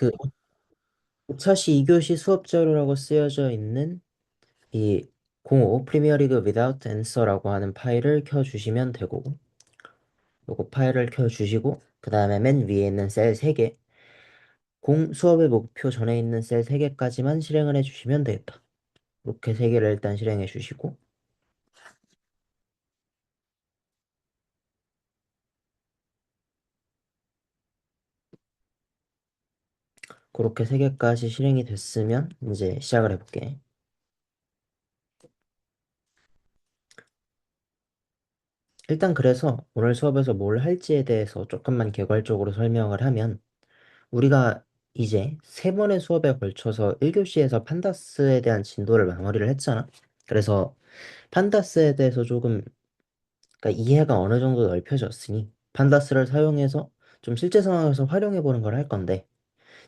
그 5차시 2교시 수업 자료라고 쓰여져 있는 이 05 프리미어리그 without answer라고 하는 파일을 켜주시면 되고, 요거 파일을 켜주시고 그 다음에 맨 위에 있는 셀 3개, 공 수업의 목표 전에 있는 셀 3개까지만 실행을 해주시면 되겠다. 이렇게 3개를 일단 실행해 주시고, 그렇게 3개까지 실행이 됐으면 이제 시작을 해볼게. 일단 그래서 오늘 수업에서 뭘 할지에 대해서 조금만 개괄적으로 설명을 하면, 우리가 이제 3번의 수업에 걸쳐서 1교시에서 판다스에 대한 진도를 마무리를 했잖아. 그래서 판다스에 대해서 조금, 그러니까 이해가 어느 정도 넓혀졌으니 판다스를 사용해서 좀 실제 상황에서 활용해 보는 걸 할 건데,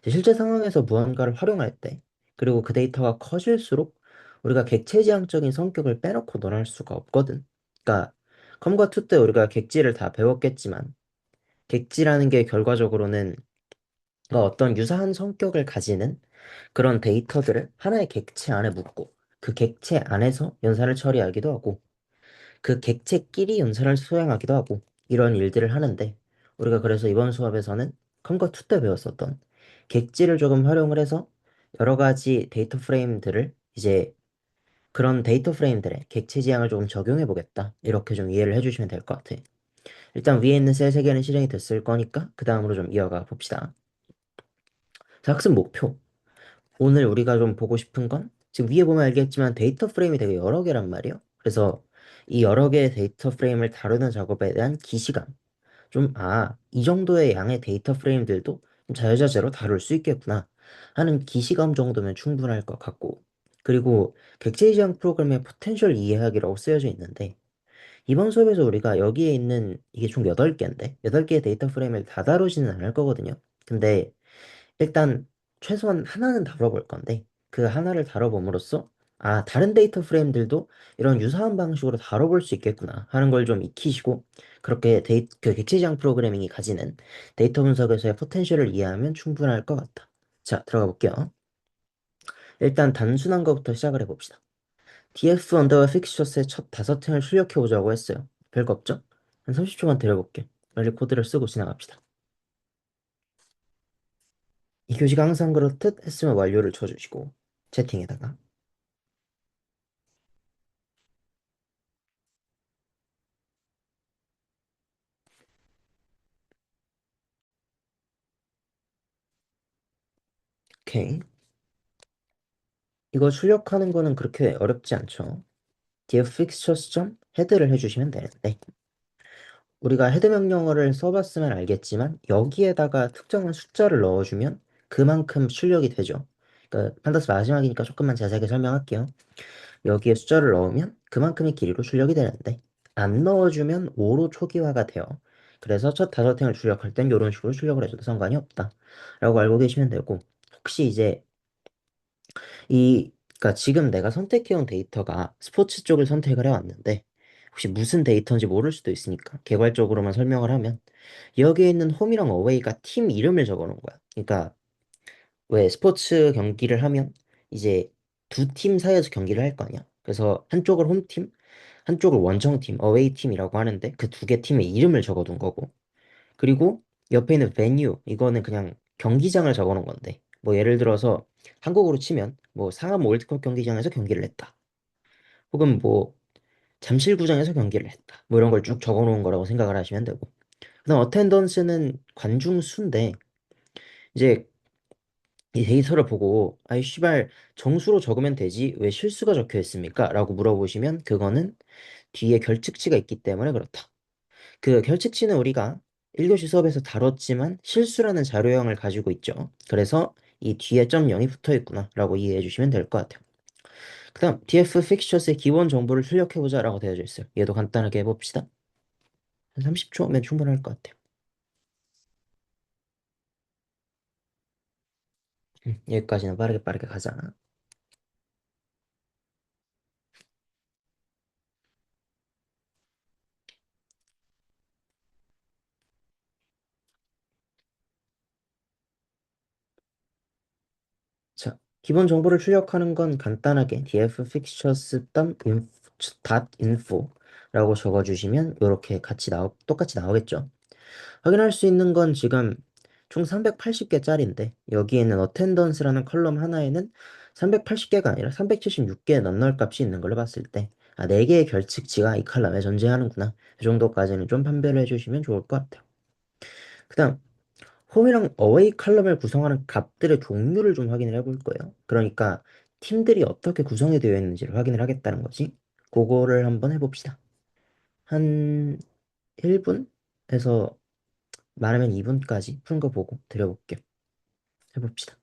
이제 실제 상황에서 무언가를 활용할 때, 그리고 그 데이터가 커질수록 우리가 객체지향적인 성격을 빼놓고 논할 수가 없거든. 그러니까 컴과 투 때 우리가 객지를 다 배웠겠지만, 객지라는 게 결과적으로는 어떤 유사한 성격을 가지는 그런 데이터들을 하나의 객체 안에 묻고 그 객체 안에서 연산을 처리하기도 하고 그 객체끼리 연산을 수행하기도 하고 이런 일들을 하는데, 우리가 그래서 이번 수업에서는 컴과 투 때 배웠었던 객지를 조금 활용을 해서 여러 가지 데이터 프레임들을 이제 그런 데이터 프레임들의 객체 지향을 조금 적용해 보겠다. 이렇게 좀 이해를 해주시면 될 것 같아. 일단 위에 있는 셀 3개는 실행이 됐을 거니까 그 다음으로 좀 이어가 봅시다. 자, 학습 목표. 오늘 우리가 좀 보고 싶은 건, 지금 위에 보면 알겠지만 데이터 프레임이 되게 여러 개란 말이에요. 그래서 이 여러 개의 데이터 프레임을 다루는 작업에 대한 기시감. 좀, 이 정도의 양의 데이터 프레임들도 좀 자유자재로 다룰 수 있겠구나 하는 기시감 정도면 충분할 것 같고, 그리고 객체지향 프로그램의 포텐셜 이해하기라고 쓰여져 있는데, 이번 수업에서 우리가 여기에 있는 이게 총 8개인데 8개의 데이터 프레임을 다 다루지는 않을 거거든요. 근데 일단 최소한 하나는 다뤄볼 건데, 그 하나를 다뤄봄으로써 다른 데이터 프레임들도 이런 유사한 방식으로 다뤄볼 수 있겠구나 하는 걸 좀 익히시고, 그렇게 그 객체지향 프로그래밍이 가지는 데이터 분석에서의 포텐셜을 이해하면 충분할 것 같다. 자, 들어가 볼게요. 일단 단순한 것부터 시작을 해봅시다. df 언더바 픽처스의 첫 5행을 출력해보자고 했어요. 별거 없죠? 한 30초만 데려볼게. 빨리 코드를 쓰고 지나갑시다. 이 교시가 항상 그렇듯 했으면 완료를 쳐주시고, 채팅에다가. 오케이. 이거 출력하는 거는 그렇게 어렵지 않죠. dfixtures.head를 해주시면 되는데, 우리가 헤드 명령어를 써봤으면 알겠지만 여기에다가 특정한 숫자를 넣어주면 그만큼 출력이 되죠. 그러니까 판다스 마지막이니까 조금만 자세하게 설명할게요. 여기에 숫자를 넣으면 그만큼의 길이로 출력이 되는데, 안 넣어주면 5로 초기화가 돼요. 그래서 첫 5행을 출력할 땐 이런 식으로 출력을 해줘도 상관이 없다 라고 알고 계시면 되고, 혹시 이제 그러니까 지금 내가 선택해온 데이터가 스포츠 쪽을 선택을 해왔는데, 혹시 무슨 데이터인지 모를 수도 있으니까 개괄적으로만 설명을 하면, 여기에 있는 홈이랑 어웨이가 팀 이름을 적어 놓은 거야. 그러니까 왜 스포츠 경기를 하면 이제 두 팀 사이에서 경기를 할 거 아니야. 그래서 한쪽을 홈팀, 한쪽을 원정팀, 어웨이팀이라고 하는데 그 두 개 팀의 이름을 적어둔 거고, 그리고 옆에 있는 베뉴, 이거는 그냥 경기장을 적어 놓은 건데, 뭐 예를 들어서 한국으로 치면 뭐 상암 월드컵 경기장에서 경기를 했다, 혹은 뭐 잠실구장에서 경기를 했다, 뭐 이런 걸 쭉 적어 놓은 거라고 생각을 하시면 되고, 그다음 어텐던스는 관중 수인데, 이제 이 데이터를 보고 아이 씨발 정수로 적으면 되지 왜 실수가 적혀 있습니까? 라고 물어보시면, 그거는 뒤에 결측치가 있기 때문에 그렇다. 그 결측치는 우리가 1교시 수업에서 다뤘지만 실수라는 자료형을 가지고 있죠. 그래서 이 뒤에 점 0이 붙어 있구나 라고 이해해 주시면 될 것 같아요. 그 다음 df 픽처스의 기본 정보를 출력해보자 라고 되어져 있어요. 얘도 간단하게 해봅시다. 한 30초면 충분할 것 같아요. 여기까지는 빠르게 빠르게 가자. 기본 정보를 출력하는 건 간단하게 dffixtures.info 라고 적어주시면 이렇게 똑같이 나오겠죠. 확인할 수 있는 건 지금 총 380개짜리인데 여기에는 attendance라는 컬럼 하나에는 380개가 아니라 376개의 넘널 값이 있는 걸로 봤을 때 4개의 결측치가 이 컬럼에 존재하는구나. 이 정도까지는 좀 판별을 해주시면 좋을 것 같아요. 그 다음 홈이랑 어웨이 컬럼을 구성하는 값들의 종류를 좀 확인을 해볼 거예요. 그러니까 팀들이 어떻게 구성이 되어 있는지를 확인을 하겠다는 거지. 그거를 한번 해봅시다. 한 1분에서 말하면 2분까지 푼 거 보고 드려볼게요. 해봅시다.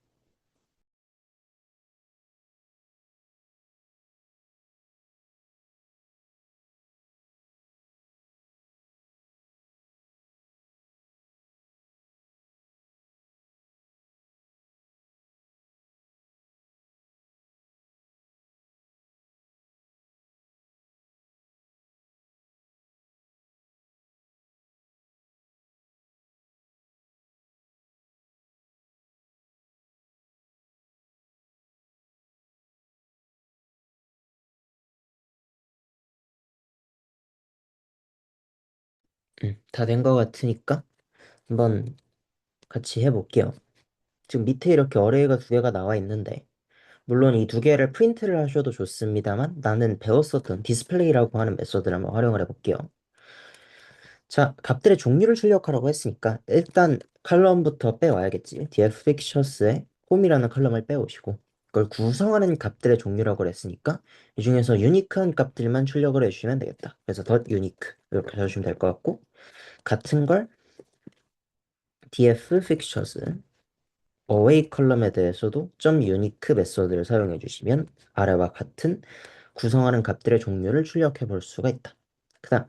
다 된 거 같으니까 한번 같이 해볼게요. 지금 밑에 이렇게 어레이가 두 개가 나와 있는데 물론 이 두 개를 프린트를 하셔도 좋습니다만 나는 배웠었던 디스플레이라고 하는 메소드를 한번 활용을 해볼게요. 자, 값들의 종류를 출력하라고 했으니까 일단 컬럼부터 빼와야겠지. df 픽처스의 홈이라는 컬럼을 빼오시고 그걸 구성하는 값들의 종류라고 했으니까 이 중에서 유니크한 값들만 출력을 해주시면 되겠다. 그래서 .unique 이렇게 해주시면 될 것 같고 같은 걸 df 픽처스 어웨이 컬럼에 대해서도 .unique 메소드를 사용해 주시면 아래와 같은 구성하는 값들의 종류를 출력해 볼 수가 있다. 그다음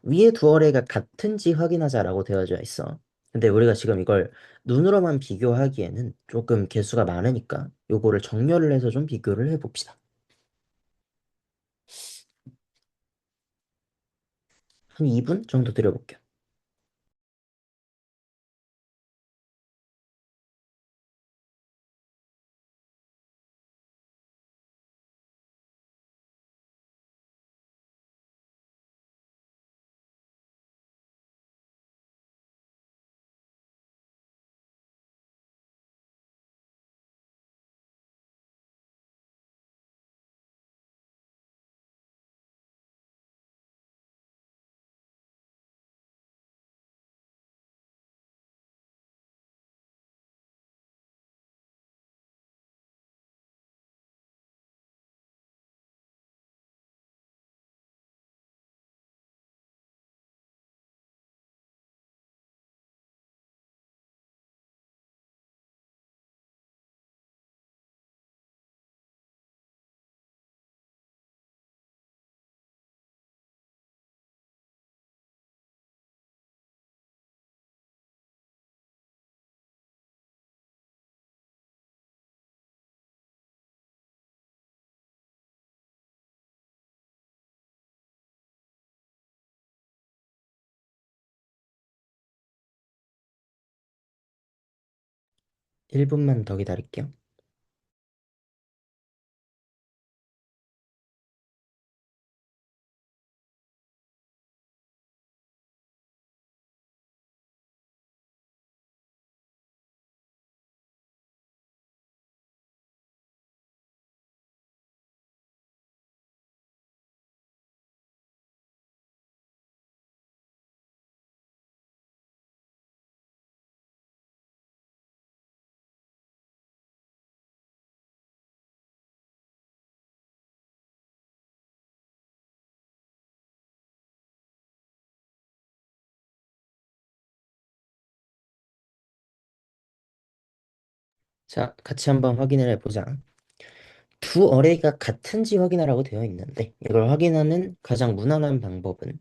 위에 두 어레이가 같은지 확인하자라고 되어져 있어. 근데 우리가 지금 이걸 눈으로만 비교하기에는 조금 개수가 많으니까 요거를 정렬을 해서 좀 비교를 해봅시다. 한 2분 정도 드려볼게요. 일 분만 더 기다릴게요. 자, 같이 한번 확인을 해보자. 두 어레이가 같은지 확인하라고 되어 있는데 이걸 확인하는 가장 무난한 방법은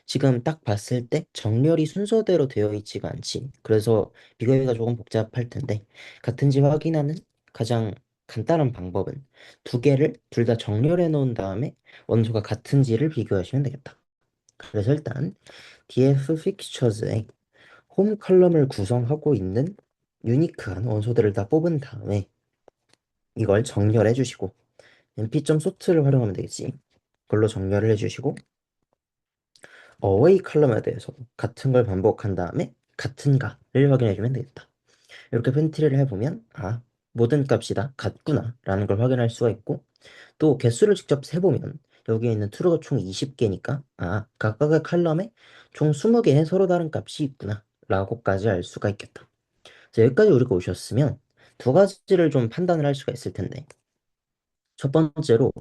지금 딱 봤을 때 정렬이 순서대로 되어 있지가 않지. 그래서 비교하기가 조금 복잡할 텐데 같은지 확인하는 가장 간단한 방법은 두 개를 둘 다 정렬해 놓은 다음에 원소가 같은지를 비교하시면 되겠다. 그래서 일단 df fixtures의 홈 컬럼을 구성하고 있는 유니크한 원소들을 다 뽑은 다음에 이걸 정렬해 주시고 np.sort를 활용하면 되겠지. 그걸로 정렬을 해주시고 어웨이 컬럼에 대해서 같은 걸 반복한 다음에 같은가를 확인해 주면 되겠다. 이렇게 펜트리를 해보면 모든 값이 다 같구나 라는 걸 확인할 수가 있고, 또 개수를 직접 세보면 여기에 있는 트루가 총 20개니까 각각의 컬럼에 총 20개의 서로 다른 값이 있구나 라고까지 알 수가 있겠다. 자, 여기까지 우리가 오셨으면 두 가지를 좀 판단을 할 수가 있을 텐데, 첫 번째로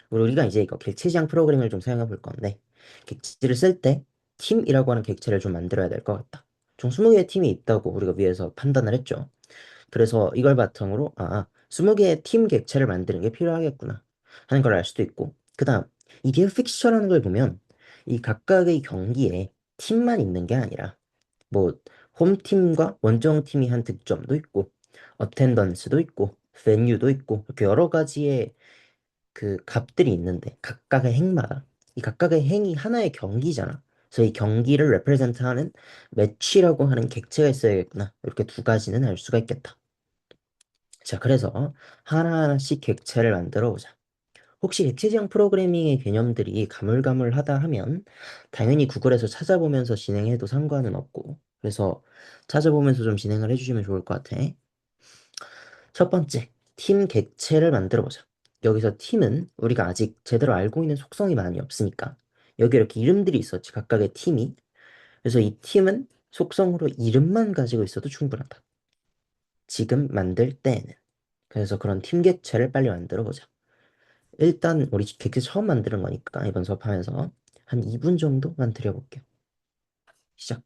우리가 이제 이거 객체지향 프로그램을 좀 사용해 볼 건데, 객체를 쓸 때 팀이라고 하는 객체를 좀 만들어야 될 것 같다. 총 20개의 팀이 있다고 우리가 위에서 판단을 했죠. 그래서 이걸 바탕으로 20개의 팀 객체를 만드는 게 필요하겠구나 하는 걸 알 수도 있고, 그 다음 이 기어 픽처라는 걸 보면 이 각각의 경기에 팀만 있는 게 아니라 뭐 홈팀과 원정팀이 한 득점도 있고 어텐던스도 있고 베뉴도 있고 이렇게 여러 가지의 그 값들이 있는데, 각각의 행마다 이 각각의 행이 하나의 경기잖아. 그래서 이 경기를 레프레젠트하는 매치라고 하는 객체가 있어야겠구나. 이렇게 두 가지는 알 수가 있겠다. 자, 그래서 하나하나씩 객체를 만들어 보자. 혹시 객체 지향 프로그래밍의 개념들이 가물가물하다 하면 당연히 구글에서 찾아보면서 진행해도 상관은 없고, 그래서 찾아보면서 좀 진행을 해주시면 좋을 것 같아. 첫 번째, 팀 객체를 만들어 보자. 여기서 팀은 우리가 아직 제대로 알고 있는 속성이 많이 없으니까 여기 이렇게 이름들이 있었지, 각각의 팀이. 그래서 이 팀은 속성으로 이름만 가지고 있어도 충분하다, 지금 만들 때에는. 그래서 그런 팀 객체를 빨리 만들어 보자. 일단 우리 객체 처음 만드는 거니까 이번 수업하면서 한 2분 정도만 드려볼게요. 시작.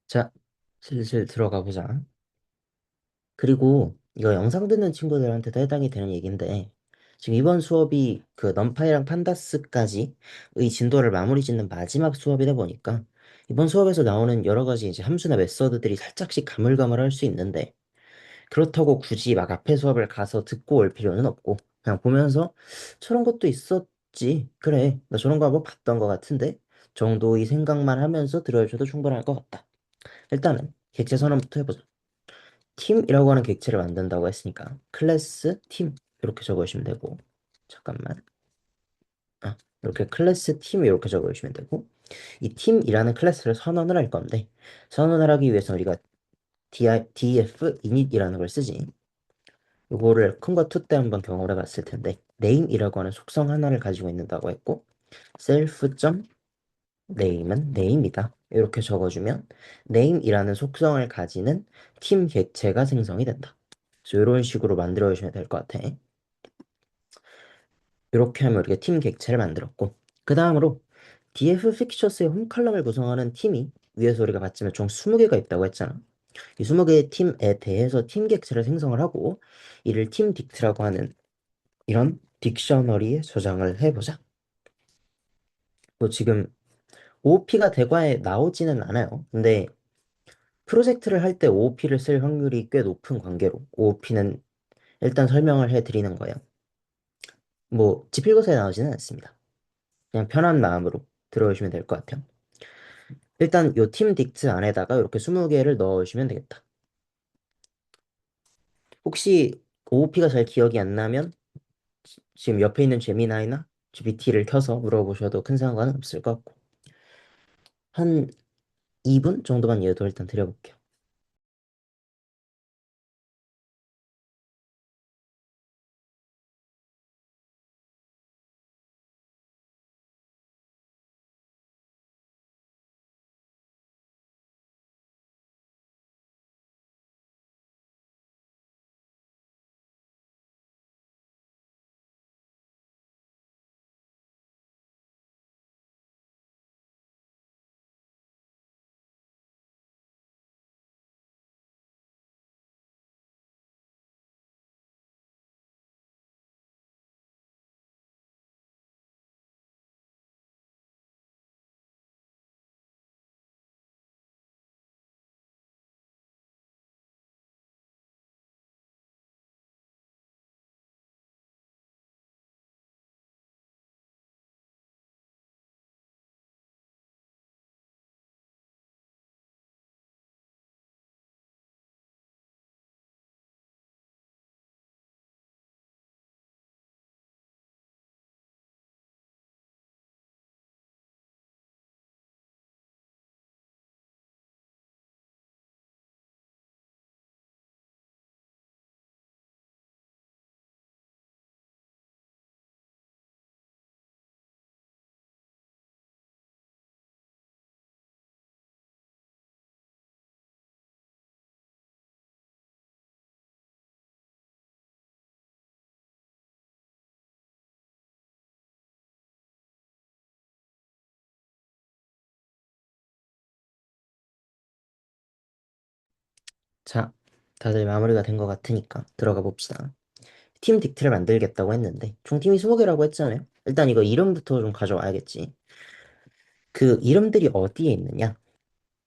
자, 슬슬 들어가 보자. 그리고 이거 영상 듣는 친구들한테도 해당이 되는 얘기인데, 지금 이번 수업이 그 넘파이랑 판다스까지의 진도를 마무리 짓는 마지막 수업이다 보니까 이번 수업에서 나오는 여러 가지 이제 함수나 메서드들이 살짝씩 가물가물할 수 있는데, 그렇다고 굳이 막 앞에 수업을 가서 듣고 올 필요는 없고 그냥 보면서 저런 것도 있었지, 그래 나 저런 거 한번 봤던 것 같은데 정도의 생각만 하면서 들어주셔도 충분할 것 같다. 일단은 객체 선언부터 해보자. 팀이라고 하는 객체를 만든다고 했으니까 클래스 팀 이렇게 적으시면 되고, 잠깐만, 이렇게 클래스 팀 이렇게 적으시면 되고, 이 팀이라는 클래스를 선언을 할 건데, 선언을 하기 위해서 우리가 df init이라는 걸 쓰지. 요거를 큰 거 투 때 한번 경험을 해봤을 텐데, name이라고 하는 속성 하나를 가지고 있는다고 했고, self.name은 name이다 이렇게 적어주면 name이라는 속성을 가지는 팀 객체가 생성이 된다. 그래서 이런 식으로 만들어 주시면 될 것 같아. 이렇게 하면 우리가 팀 객체를 만들었고, 그 다음으로 DF 픽처스의 홈 컬럼을 구성하는 팀이 위에서 우리가 봤지만 총 20개가 있다고 했잖아. 이 20개의 팀에 대해서 팀 객체를 생성을 하고 이를 팀 딕트라고 하는 이런 딕셔너리에 저장을 해보자. 뭐 지금 OOP가 대과에 나오지는 않아요. 근데 프로젝트를 할 때 OOP를 쓸 확률이 꽤 높은 관계로 OOP는 일단 설명을 해드리는 거예요. 뭐 지필고사에 나오지는 않습니다. 그냥 편한 마음으로 들어오시면 될 것 같아요. 일단 요 팀 딕트 안에다가 이렇게 20개를 넣어주시면 되겠다. 혹시 OOP가 잘 기억이 안 나면 지금 옆에 있는 제미나이나 GPT를 켜서 물어보셔도 큰 상관은 없을 것 같고 한 2분 정도만 예도 일단 드려볼게요. 자, 다들 마무리가 된 것 같으니까 들어가 봅시다. 팀 딕트를 만들겠다고 했는데 총 팀이 20개라고 했잖아요. 일단 이거 이름부터 좀 가져와야겠지. 그 이름들이 어디에 있느냐?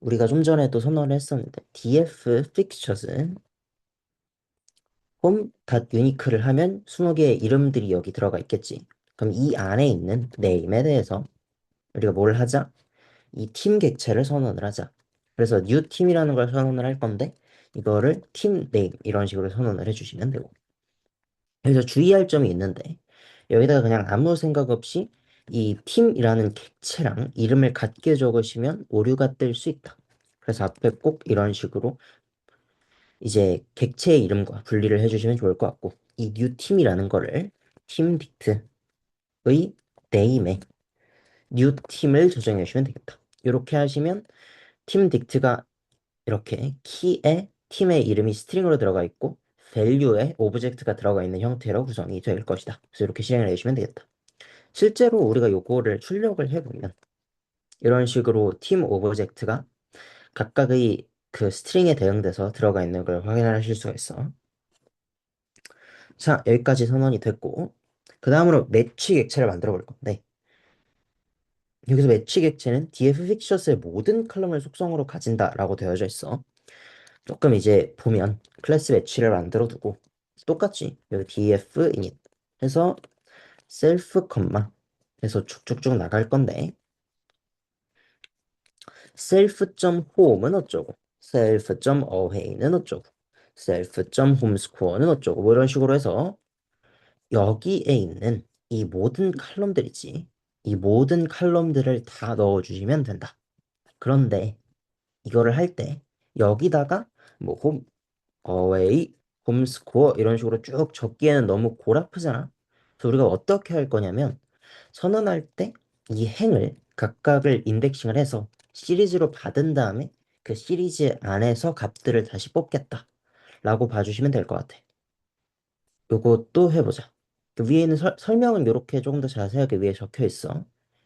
우리가 좀 전에도 선언을 했었는데 df fixtures 홈 유니크를 하면 20개의 이름들이 여기 들어가 있겠지. 그럼 이 안에 있는 네임에 대해서 우리가 뭘 하자? 이 팀 객체를 선언을 하자. 그래서 new 팀이라는 걸 선언을 할 건데 이거를 팀 네임 이런 식으로 선언을 해주시면 되고. 여기서 주의할 점이 있는데 여기다가 그냥 아무 생각 없이 이 팀이라는 객체랑 이름을 같게 적으시면 오류가 뜰 수 있다. 그래서 앞에 꼭 이런 식으로 이제 객체의 이름과 분리를 해주시면 좋을 것 같고 이 new 팀이라는 거를 팀 딕트의 네임에 new 팀을 저장해 주시면 되겠다. 이렇게 하시면 팀 딕트가 이렇게 키에 팀의 이름이 스트링으로 들어가 있고 value에 오브젝트가 들어가 있는 형태로 구성이 될 것이다. 그래서 이렇게 실행을 해주시면 되겠다. 실제로 우리가 요거를 출력을 해보면 이런 식으로 팀 오브젝트가 각각의 그 스트링에 대응돼서 들어가 있는 걸 확인하실 수가 있어. 자, 여기까지 선언이 됐고 그 다음으로 매치 객체를 만들어 볼 건데 여기서 매치 객체는 df 픽처스의 모든 칼럼을 속성으로 가진다라고 되어져 있어. 조금 이제 보면 클래스 매치를 만들어 두고 똑같이 여기 df init 해서 셀프 컴마 해서 쭉쭉쭉 나갈 건데 self.home은 어쩌고 self.away는 어쩌고 self.homescore는 어쩌고 뭐 이런 식으로 해서 여기에 있는 이 모든 칼럼들이지 이 모든 칼럼들을 다 넣어주시면 된다. 그런데 이거를 할 때 여기다가 뭐 어웨이, 홈스코어 이런 식으로 쭉 적기에는 너무 골 아프잖아. 그래서 우리가 어떻게 할 거냐면 선언할 때 이 행을 각각을 인덱싱을 해서 시리즈로 받은 다음에 그 시리즈 안에서 값들을 다시 뽑겠다 라고 봐주시면 될 것 같아. 요것도 해보자. 그 위에 있는 설명은 이렇게 조금 더 자세하게 위에 적혀 있어.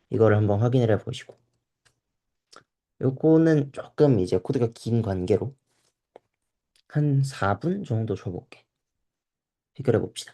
이거를 한번 확인을 해보시고 요거는 조금 이제 코드가 긴 관계로 한 4분 정도 줘볼게. 해결해 봅시다.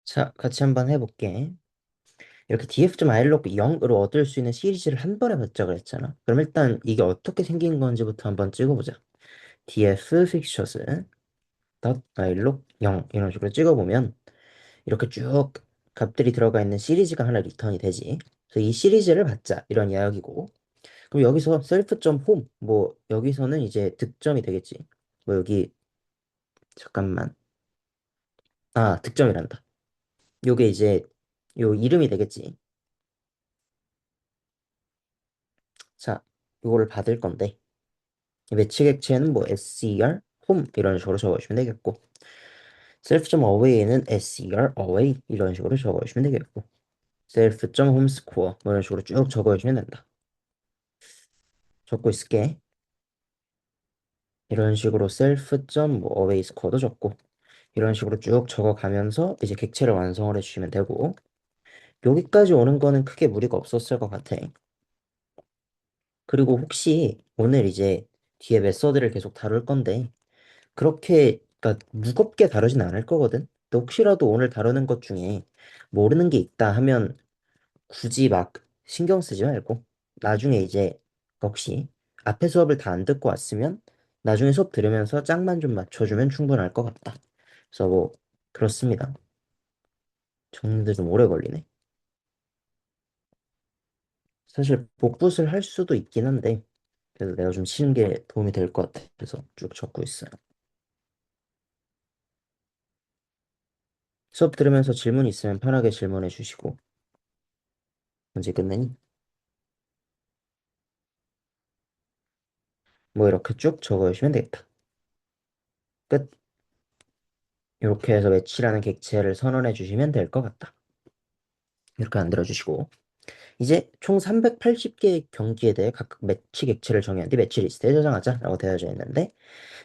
자, 같이 한번 해볼게. 이렇게 df.i를 0으로 얻을 수 있는 시리즈를 한 번에 받자 그랬잖아. 그럼 일단 이게 어떻게 생긴 건지부터 한번 찍어보자. df 픽처스 닷 i로 0 이런 식으로 찍어보면 이렇게 쭉 값들이 들어가 있는 시리즈가 하나 리턴이 되지. 그래서 이 시리즈를 받자 이런 이야기고. 그럼 여기서 self.home 뭐 여기서는 이제 득점이 되겠지. 뭐 여기 잠깐만. 아, 득점이란다. 요게 이제 요 이름이 되겠지. 자, 요거를 받을 건데 매치 객체는 뭐 ser home 이런 식으로 적어주시면 되겠고 self.away는 ser away 이런 식으로 적어주시면 되겠고 self.homescore 뭐 이런 식으로 쭉 적어주시면 된다. 적고 있을게. 이런 식으로 self.away score도 적고 이런 식으로 쭉 적어가면서 이제 객체를 완성을 해주시면 되고 여기까지 오는 거는 크게 무리가 없었을 것 같아. 그리고 혹시 오늘 이제 뒤에 메서드를 계속 다룰 건데 그렇게 그러니까 무겁게 다루진 않을 거거든. 또 혹시라도 오늘 다루는 것 중에 모르는 게 있다 하면 굳이 막 신경 쓰지 말고 나중에 이제 혹시 앞에 수업을 다 안 듣고 왔으면 나중에 수업 들으면서 짝만 좀 맞춰주면 충분할 것 같다. 그래서 뭐 그렇습니다. 정리도 좀 오래 걸리네. 사실 복붙을 할 수도 있긴 한데 그래도 내가 좀 치는 게 도움이 될 것 같아서 쭉 적고 있어요. 수업 들으면서 질문 있으면 편하게 질문해 주시고 언제 끝내니? 뭐 이렇게 쭉 적어주시면 되겠다. 끝. 이렇게 해서 매치라는 객체를 선언해 주시면 될 것 같다. 이렇게 만들어 주시고 이제 총 380개의 경기에 대해 각각 매치 객체를 정의한 뒤 매치 리스트에 저장하자라고 되어져 있는데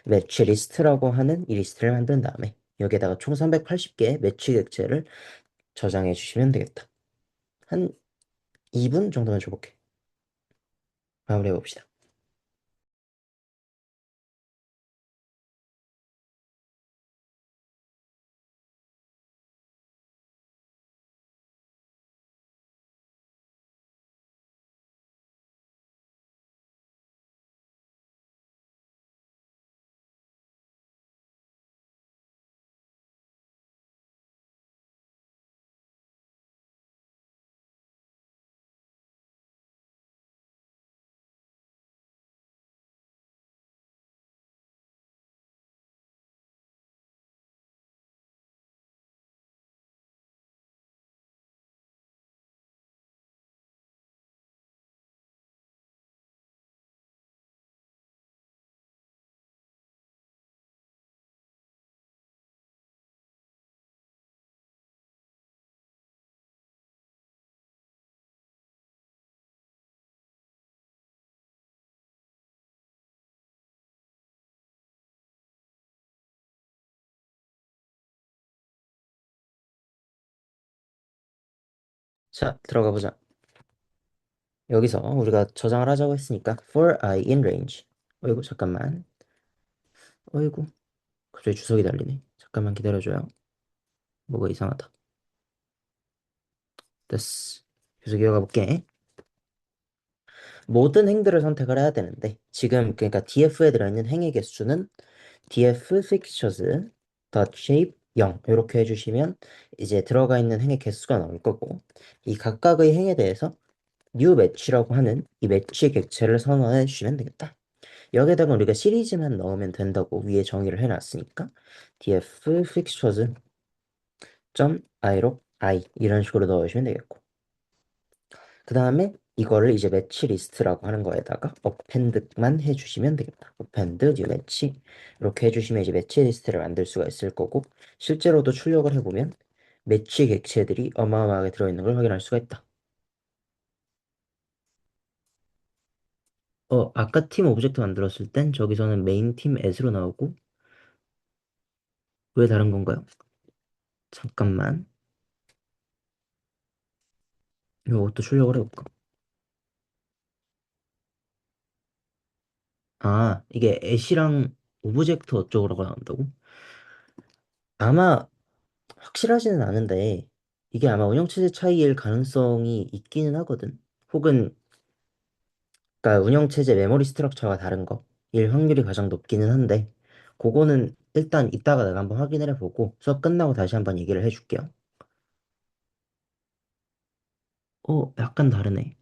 매치 리스트라고 하는 이 리스트를 만든 다음에 여기에다가 총 380개의 매치 객체를 저장해 주시면 되겠다. 한 2분 정도만 줘볼게. 마무리해 봅시다. 자, 들어가 보자. 여기서 우리가 저장을 하자고 했으니까 for i in range. 어이구 잠깐만. 어이구 갑자기 주석이 달리네. 잠깐만 기다려줘요. 뭐가 이상하다. 됐어. 계속 이어가 볼게. 모든 행들을 선택을 해야 되는데 지금 그러니까 df에 들어있는 행의 개수는 df fixtures shape 0 이렇게 해주시면 이제 들어가 있는 행의 개수가 나올 거고 이 각각의 행에 대해서 new match라고 하는 이 매치 객체를 선언해 주시면 되겠다. 여기에다가 우리가 시리즈만 넣으면 된다고 위에 정의를 해놨으니까 df fixtures i로 i 이런 식으로 넣으시면 되겠고 그 다음에 이거를 이제 매치 리스트라고 하는 거에다가 append만 해주시면 되겠다. append new 매치 이렇게 해주시면 이제 매치 리스트를 만들 수가 있을 거고 실제로도 출력을 해보면 매치 객체들이 어마어마하게 들어있는 걸 확인할 수가 있다. 아까 팀 오브젝트 만들었을 땐 저기서는 메인 팀 as로 나오고 왜 다른 건가요? 잠깐만 이것도 출력을 해볼까? 아 이게 as랑 오브젝트 어쩌고라고 나온다고? 아마 확실하지는 않은데 이게 아마 운영체제 차이일 가능성이 있기는 하거든. 혹은 그러니까 운영체제 메모리 스트럭처가 다른 거일 확률이 가장 높기는 한데 그거는 일단 이따가 내가 한번 확인을 해보고 수업 끝나고 다시 한번 얘기를 해줄게요. 약간 다르네.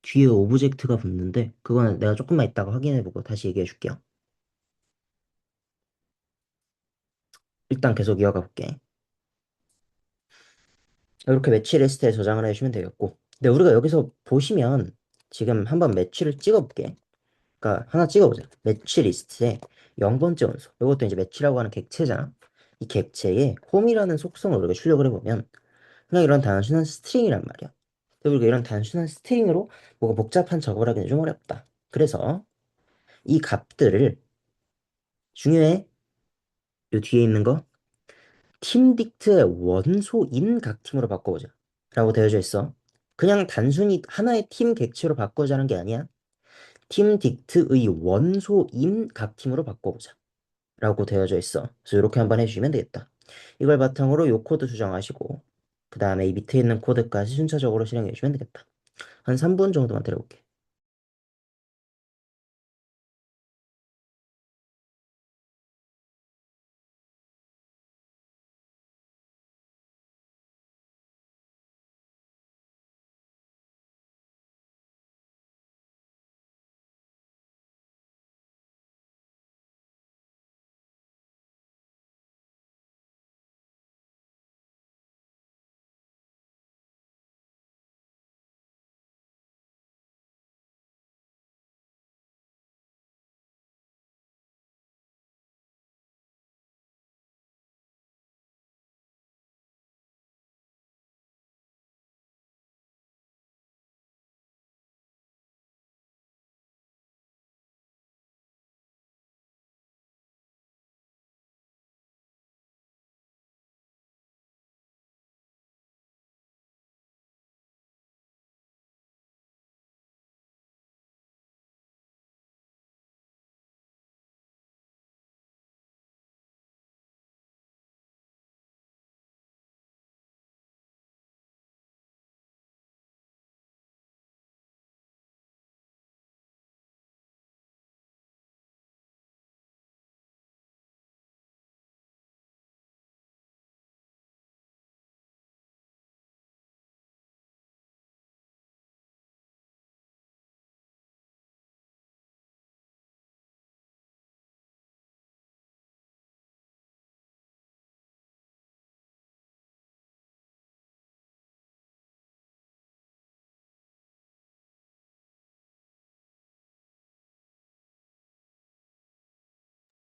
뒤에 오브젝트가 붙는데 그거는 내가 조금만 이따가 확인해보고 다시 얘기해줄게요. 일단 계속 이어가 볼게. 이렇게 매치 리스트에 저장을 해주시면 되겠고 근데 우리가 여기서 보시면 지금 한번 매치를 찍어볼게. 그러니까 하나 찍어보자. 매치 리스트에 0번째 원소. 이것도 이제 매치라고 하는 객체잖아. 이 객체에 홈이라는 속성을 우리가 출력을 해보면 그냥 이런 단순한 스트링이란 말이야. 근데 우리가 이런 단순한 스트링으로 뭐가 복잡한 작업을 하기는 좀 어렵다. 그래서 이 값들을 중요해. 요 뒤에 있는 거 팀딕트의 원소인 각 팀으로 바꿔보자. 라고 되어져 있어. 그냥 단순히 하나의 팀 객체로 바꿔자는 게 아니야. 팀딕트의 원소인 각 팀으로 바꿔보자. 라고 되어져 있어. 그래서 이렇게 한번 해주시면 되겠다. 이걸 바탕으로 요 코드 수정하시고 그 다음에 이 밑에 있는 코드까지 순차적으로 실행해 주시면 되겠다. 한 3분 정도만 들어볼게.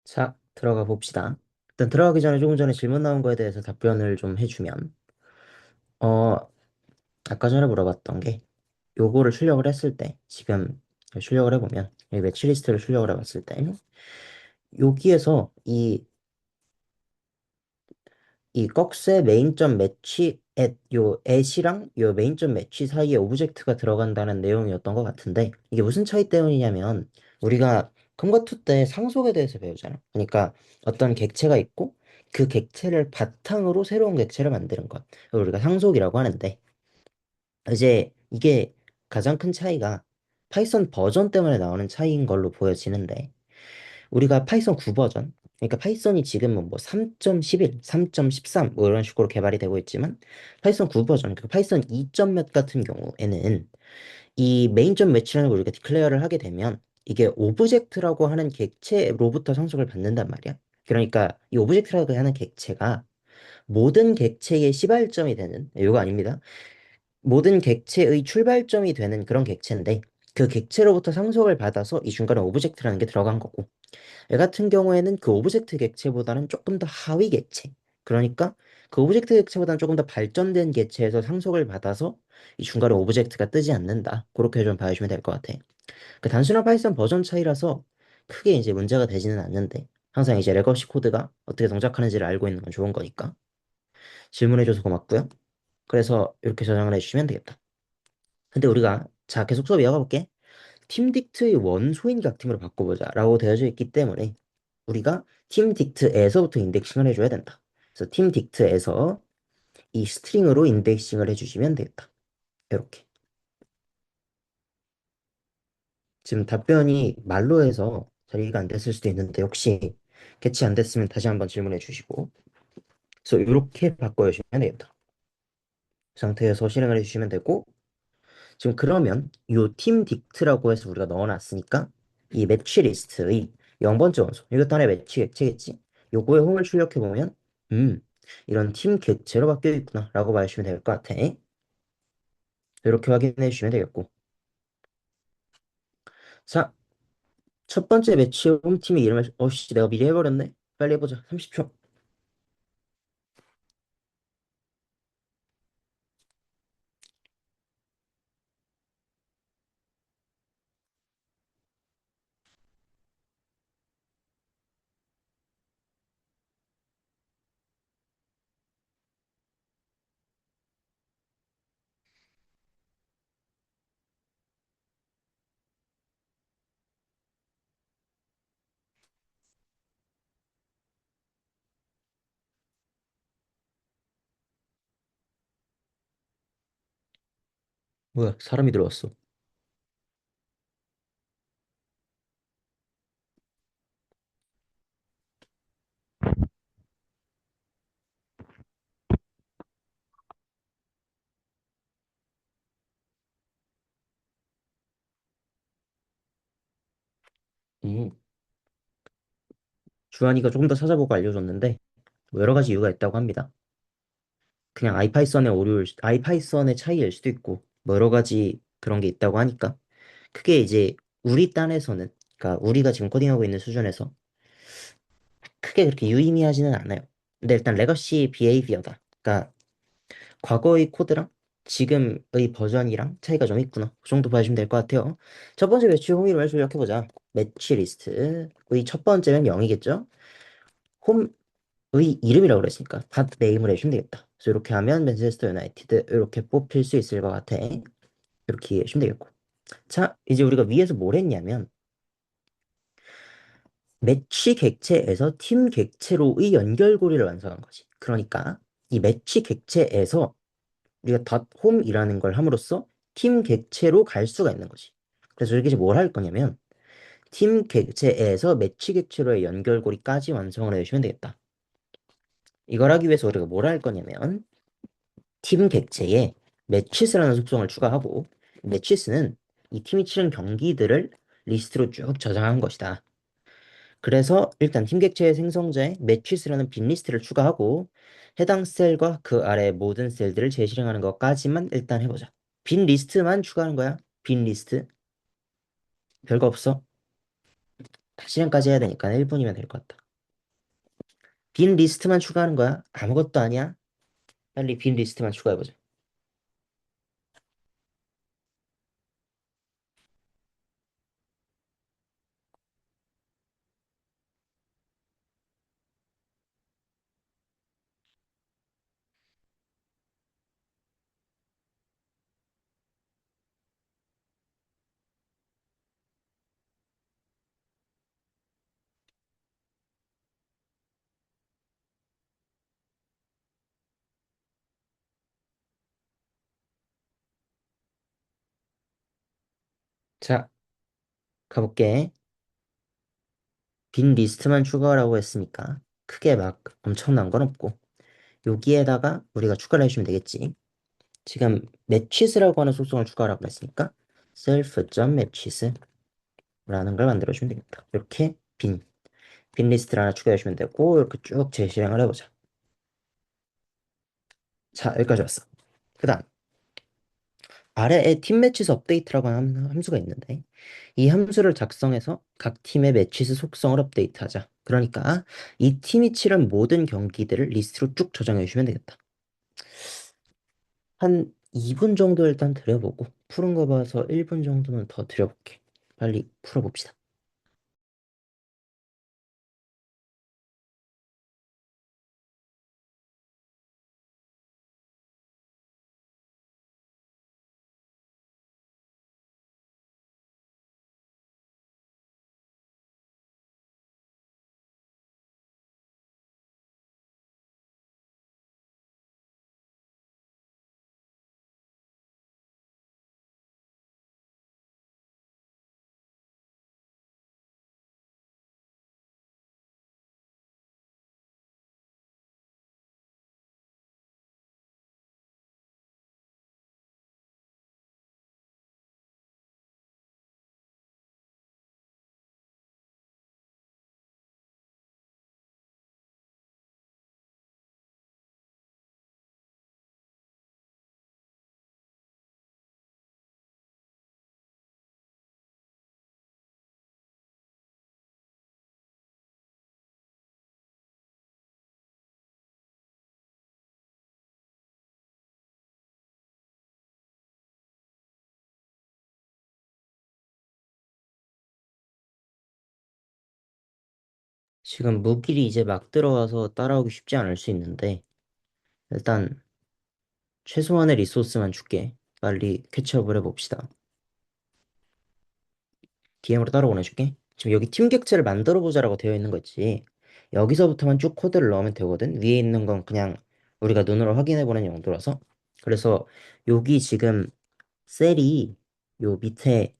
자, 들어가 봅시다. 일단 들어가기 전에 조금 전에 질문 나온 거에 대해서 답변을 좀 해주면, 어, 아까 전에 물어봤던 게, 요거를 출력을 했을 때, 지금 출력을 해보면, 이 매치리스트를 출력을 해봤을 때, 여기에서 이 꺽쇠 메인점 매치 요 at이랑 요 메인점 매치 사이에 오브젝트가 들어간다는 내용이었던 것 같은데 이게 무슨 차이 때문이냐면 우리가 컴과2 때 상속에 대해서 배우잖아. 그러니까 어떤 객체가 있고 그 객체를 바탕으로 새로운 객체를 만드는 것. 그걸 우리가 상속이라고 하는데 이제 이게 가장 큰 차이가 파이썬 버전 때문에 나오는 차이인 걸로 보여지는데 우리가 파이썬 9 버전, 그러니까 파이썬이 지금은 뭐 3.11, 3.13 뭐 이런 식으로 개발이 되고 있지만 파이썬 9 버전, 그 파이썬 2점 몇 같은 경우에는 이 메인.점 매치라는 걸 우리가 디클레어를 하게 되면 이게 오브젝트라고 하는 객체로부터 상속을 받는단 말이야. 그러니까 이 오브젝트라고 하는 객체가 모든 객체의 시발점이 되는, 이거 아닙니다. 모든 객체의 출발점이 되는 그런 객체인데 그 객체로부터 상속을 받아서 이 중간에 오브젝트라는 게 들어간 거고 얘 같은 경우에는 그 오브젝트 객체보다는 조금 더 하위 객체. 그러니까 그 오브젝트 객체보다는 조금 더 발전된 객체에서 상속을 받아서 이 중간에 오브젝트가 뜨지 않는다. 그렇게 좀 봐주시면 될 것 같아. 그 단순한 파이썬 버전 차이라서 크게 이제 문제가 되지는 않는데 항상 이제 레거시 코드가 어떻게 동작하는지를 알고 있는 건 좋은 거니까 질문해줘서 고맙고요. 그래서 이렇게 저장을 해주시면 되겠다. 근데 우리가 자 계속 수업 이어가 볼게. 팀 딕트의 원소인 각팀으로 바꿔보자 라고 되어져 있기 때문에 우리가 팀 딕트에서부터 인덱싱을 해줘야 된다. 그래서 팀 딕트에서 이 스트링으로 인덱싱을 해주시면 되겠다. 이렇게. 지금 답변이 말로 해서 잘 이해가 안 됐을 수도 있는데 혹시 캐치 안 됐으면 다시 한번 질문해 주시고 그래서 이렇게 바꿔주시면 되겠다. 그 상태에서 실행을 해주시면 되고 지금 그러면 요 팀 딕트라고 해서 우리가 넣어놨으니까 이 매치 리스트의 0번째 원소 이것도 하나의 매치 객체겠지? 요거에 홈을 출력해보면 음 이런 팀 객체로 바뀌어 있구나 라고 봐주시면 될 것 같아. 이렇게 확인해 주시면 되겠고 자 첫 번째 매치 홈팀의 이름을 어씨 내가 미리 해버렸네. 빨리 해보자. 30초. 뭐야 사람이 들어왔어. 음, 주한이가 조금 더 찾아보고 알려줬는데 뭐 여러 가지 이유가 있다고 합니다. 그냥 아이파이썬의 차이일 수도 있고 뭐 여러 가지 그런 게 있다고 하니까 크게 이제 우리 딴에서는 그러니까 우리가 지금 코딩하고 있는 수준에서 크게 그렇게 유의미하지는 않아요. 근데 일단 레거시 비헤이비어다. 그러니까 과거의 코드랑 지금의 버전이랑 차이가 좀 있구나. 그 정도 봐주시면 될 것 같아요. 첫 번째 매치 홈이름을 출력해보자. 매치 리스트의 첫 번째는 0이겠죠? 홈의 이름이라고 그랬으니까 팟 네임을 해주면 되겠다. 그래서 이렇게 하면 맨체스터 유나이티드 이렇게 뽑힐 수 있을 것 같아. 이렇게 이해해주시면 되겠고. 자, 이제 우리가 위에서 뭘 했냐면 매치 객체에서 팀 객체로의 연결고리를 완성한 거지. 그러니까 이 매치 객체에서 우리가 .home이라는 걸 함으로써 팀 객체로 갈 수가 있는 거지. 그래서 여기 이제 뭘 할 거냐면 팀 객체에서 매치 객체로의 연결고리까지 완성을 해주시면 되겠다. 이걸 하기 위해서 우리가 뭘 할 거냐면 팀 객체에 매치스라는 속성을 추가하고 매치스는 이 팀이 치른 경기들을 리스트로 쭉 저장한 것이다. 그래서 일단 팀 객체의 생성자에 매치스라는 빈 리스트를 추가하고 해당 셀과 그 아래 모든 셀들을 재실행하는 것까지만 일단 해보자. 빈 리스트만 추가하는 거야. 빈 리스트. 별거 없어. 실행까지 해야 되니까 1분이면 될 것 같다. 빈 리스트만 추가하는 거야. 아무것도 아니야. 빨리 빈 리스트만 추가해보자. 자, 가볼게. 빈 리스트만 추가하라고 했으니까 크게 막 엄청난 건 없고 여기에다가 우리가 추가를 해주면 되겠지. 지금 matches라고 하는 속성을 추가하라고 했으니까 self.matches라는 걸 만들어주면 되겠다. 이렇게 빈 리스트를 하나 추가해주면 되고 이렇게 쭉 재실행을 해보자. 자, 여기까지 왔어. 그 다음 아래에 팀 매치스 업데이트라고 하는 함수가 있는데 이 함수를 작성해서 각 팀의 매치스 속성을 업데이트하자. 그러니까 이 팀이 치른 모든 경기들을 리스트로 쭉 저장해 주시면 되겠다. 한 2분 정도 일단 들여보고 푸른 거 봐서 1분 정도는 더 들여볼게. 빨리 풀어봅시다. 지금 무길이 이제 막 들어와서 따라오기 쉽지 않을 수 있는데 일단 최소한의 리소스만 줄게. 빨리 캐치업을 해봅시다. DM으로 따로 보내줄게. 지금 여기 팀 객체를 만들어 보자라고 되어 있는 거 있지. 여기서부터만 쭉 코드를 넣으면 되거든. 위에 있는 건 그냥 우리가 눈으로 확인해 보는 용도라서. 그래서 여기 지금 셀이 요 밑에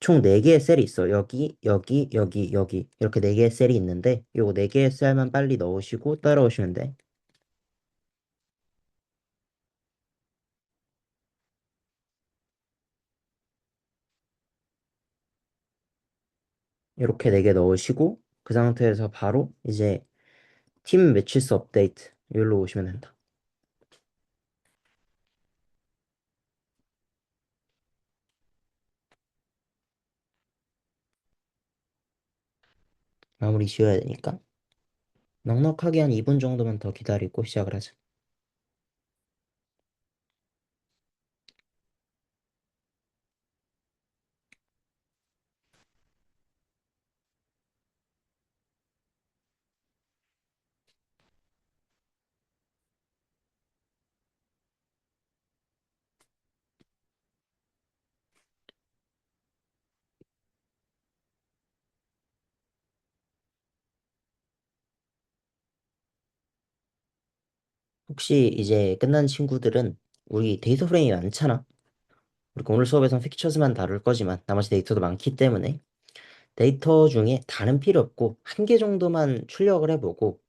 총 4개의 셀이 있어. 여기, 여기, 여기, 여기. 이렇게 4개의 셀이 있는데 요거 4개의 셀만 빨리 넣으시고 따라오시면 돼. 이렇게 4개 넣으시고 그 상태에서 바로 이제 팀 매치스 업데이트 여기로 오시면 된다. 마무리 지어야 되니까. 넉넉하게 한 2분 정도만 더 기다리고 시작을 하자. 혹시 이제 끝난 친구들은 우리 데이터 프레임이 많잖아. 우리가 오늘 수업에서는 픽처스만 다룰 거지만 나머지 데이터도 많기 때문에 데이터 중에 다는 필요 없고 한 개 정도만 출력을 해보고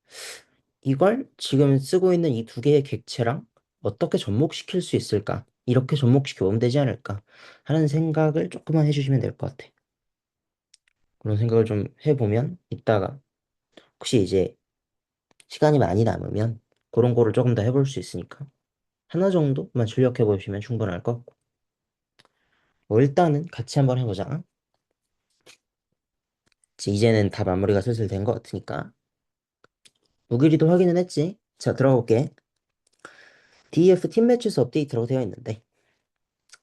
이걸 지금 쓰고 있는 이 2개의 객체랑 어떻게 접목시킬 수 있을까? 이렇게 접목시켜 보면 되지 않을까? 하는 생각을 조금만 해주시면 될 것 같아. 그런 생각을 좀 해보면 이따가 혹시 이제 시간이 많이 남으면 그런 거를 조금 더 해볼 수 있으니까 하나 정도만 출력해 보시면 충분할 것 같고 뭐 일단은 같이 한번 해보자. 이제는 다 마무리가 슬슬 된 것 같으니까. 무길이도 확인은 했지. 자, 들어가 볼게. DF 팀 매치수 업데이트라고 되어 있는데.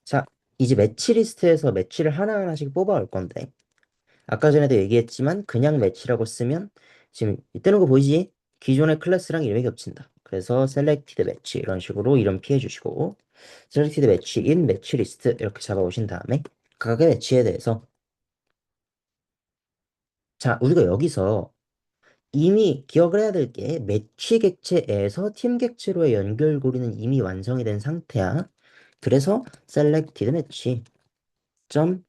자, 이제 매치 리스트에서 매치를 하나하나씩 뽑아올 건데. 아까 전에도 얘기했지만 그냥 매치라고 쓰면 지금 뜨는 거 보이지? 기존의 클래스랑 이름이 겹친다. 그래서 셀렉티드 매치 이런 식으로 이름 피해 주시고 셀렉티드 매치 인 매치 리스트 이렇게 잡아오신 다음에 각각의 매치에 대해서 자, 우리가 여기서 이미 기억을 해야 될 게 매치 객체에서 팀 객체로의 연결고리는 이미 완성이 된 상태야. 그래서 selected match 점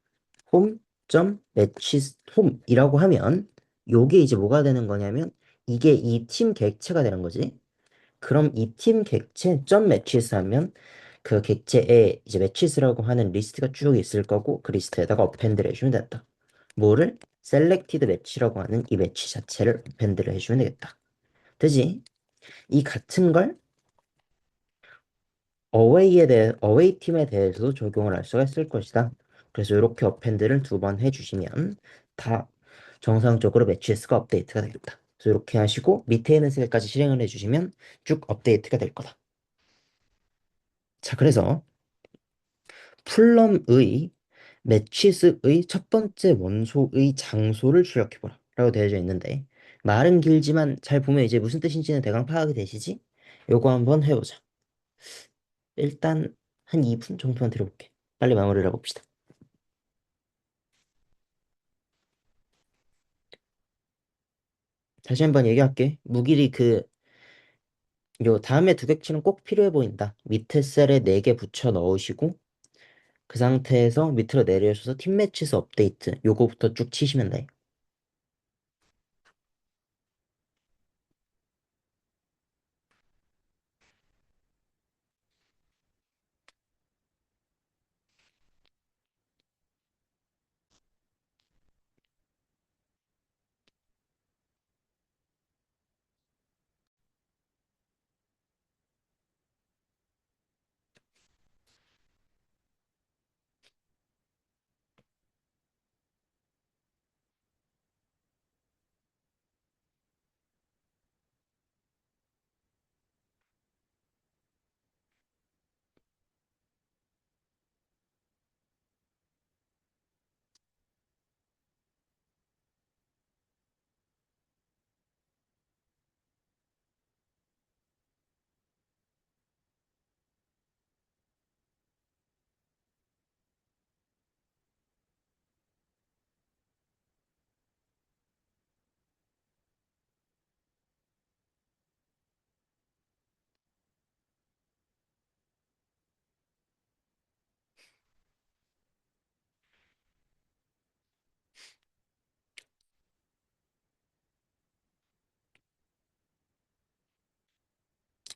홈 점 매치 홈이라고 하면 요게 이제 뭐가 되는 거냐면 이게 이 팀 객체가 되는 거지. 그럼 이 팀 객체 점 매치스 하면 그 객체에 이제 매치스라고 하는 리스트가 쭉 있을 거고 그 리스트에다가 어펜드를 해주면 된다. 뭐를? 셀렉티드 매치라고 하는 이 매치 자체를 어펜드를 해주면 되겠다. 되지? 이 같은 걸 어웨이 팀에 대해서도 적용을 할 수가 있을 것이다. 그래서 이렇게 어펜드를 두 번 해주시면 다 정상적으로 매치스가 업데이트가 되겠다. 그래서 이렇게 하시고 밑에 있는 셀까지 실행을 해주시면 쭉 업데이트가 될 거다. 자, 그래서 풀럼의 매치스의 첫 번째 원소의 장소를 출력해보라 라고 되어져 있는데 말은 길지만 잘 보면 이제 무슨 뜻인지는 대강 파악이 되시지? 요거 한번 해보자. 일단 한 2분 정도만 들어볼게. 빨리 마무리를 해봅시다. 다시 한번 얘기할게. 무길이 요 다음에 두 객치는 꼭 필요해 보인다. 밑에 셀에 4개 붙여 넣으시고 그 상태에서 밑으로 내려오셔서 팀 매치스 업데이트 요거부터 쭉 치시면 돼.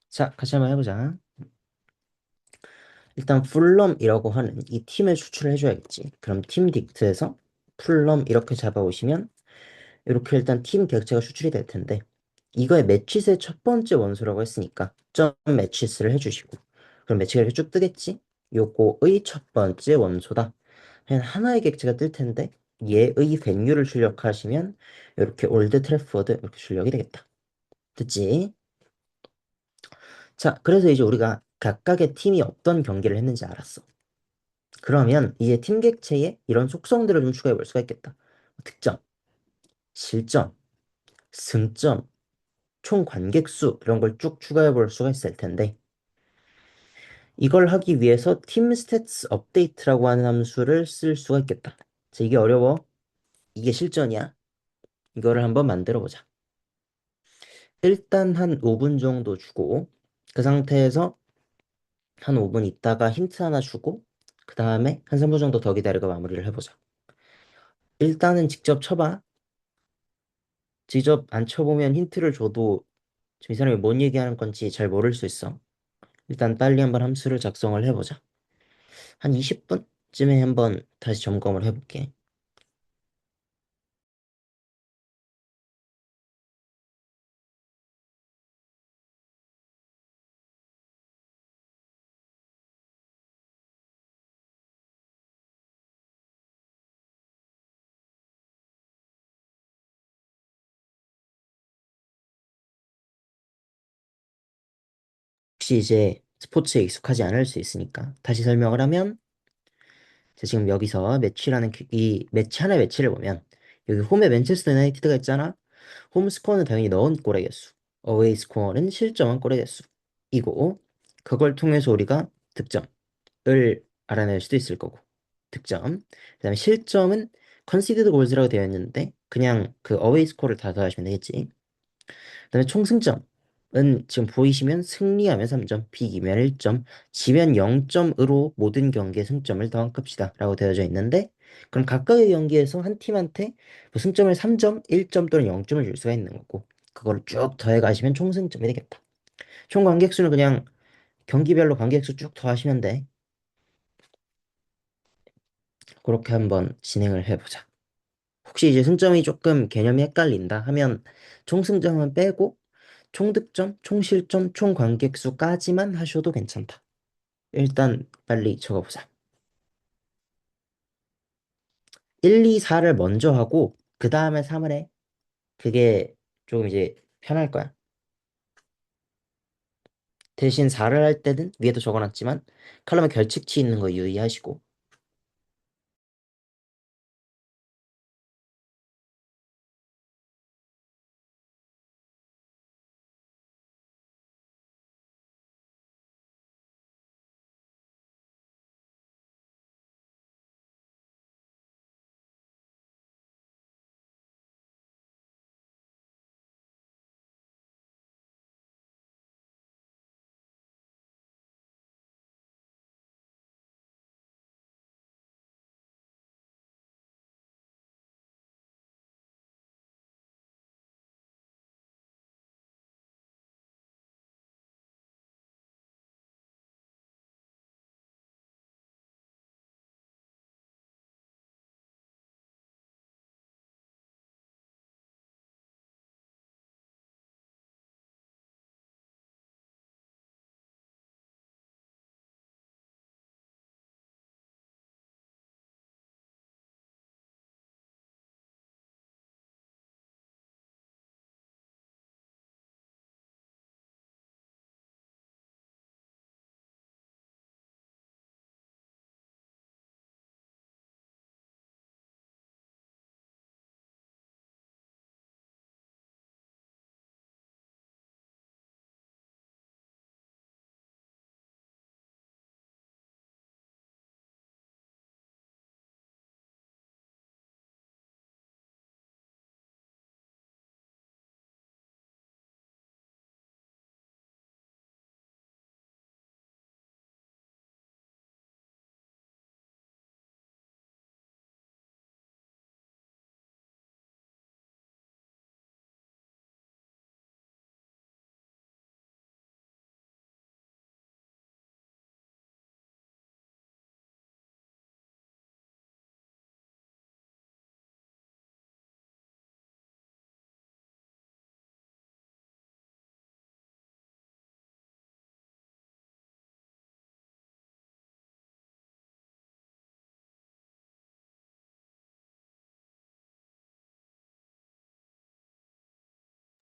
자, 같이 한번 해보자. 일단 풀럼이라고 하는 이 팀을 추출을 해줘야겠지. 그럼 팀 딕트에서 풀럼 이렇게 잡아오시면 이렇게 일단 팀 객체가 추출이 될 텐데 이거의 매치스의 첫 번째 원소라고 했으니까 점 매치스를 해주시고 그럼 매치가 이렇게 쭉 뜨겠지? 요거의 첫 번째 원소다. 그냥 하나의 객체가 뜰 텐데 얘의 밸류를 출력하시면 이렇게 올드 트래포드 이렇게 출력이 되겠다. 됐지? 자, 그래서 이제 우리가 각각의 팀이 어떤 경기를 했는지 알았어. 그러면 이제 팀 객체에 이런 속성들을 좀 추가해 볼 수가 있겠다. 득점, 실점, 승점, 총 관객수 이런 걸 쭉 추가해 볼 수가 있을 텐데 이걸 하기 위해서 팀 스탯스 업데이트라고 하는 함수를 쓸 수가 있겠다. 자, 이게 어려워. 이게 실전이야. 이거를 한번 만들어 보자. 일단 한 5분 정도 주고 그 상태에서 한 5분 있다가 힌트 하나 주고 그 다음에 한 3분 정도 더 기다리고 마무리를 해보자. 일단은 직접 쳐봐. 직접 안 쳐보면 힌트를 줘도 지금 이 사람이 뭔 얘기하는 건지 잘 모를 수 있어. 일단 빨리 한번 함수를 작성을 해보자. 한 20분쯤에 한번 다시 점검을 해볼게. 혹시 이제 스포츠에 익숙하지 않을 수 있으니까 다시 설명을 하면 자, 지금 여기서 매치라는 이 매치 하나의 매치를 보면 여기 홈에 맨체스터 유나이티드가 있잖아. 홈 스코어는 당연히 넣은 골의 개수, 어웨이 스코어는 실점한 골의 개수이고 그걸 통해서 우리가 득점을 알아낼 수도 있을 거고 득점. 그다음에 실점은 컨시드드 골즈라고 되어 있는데 그냥 그 어웨이 스코어를 다 더하시면 되겠지. 그다음에 총승점은 지금 보이시면 승리하면 3점, 비기면 1점, 지면 0점으로 모든 경기의 승점을 더한 값이다 라고 되어져 있는데 그럼 각각의 경기에서 한 팀한테 뭐 승점을 3점, 1점 또는 0점을 줄 수가 있는 거고 그걸 쭉 더해 가시면 총승점이 되겠다. 총 관객수는 그냥 경기별로 관객수 쭉 더하시면 돼. 그렇게 한번 진행을 해보자. 혹시 이제 승점이 조금 개념이 헷갈린다 하면 총승점은 빼고 총득점, 총실점, 총관객수까지만 하셔도 괜찮다. 일단 빨리 적어보자. 1, 2, 4를 먼저 하고 그 다음에 3을 해. 그게 조금 이제 편할 거야. 대신 4를 할 때는 위에도 적어놨지만 칼럼에 결칙치 있는 거 유의하시고.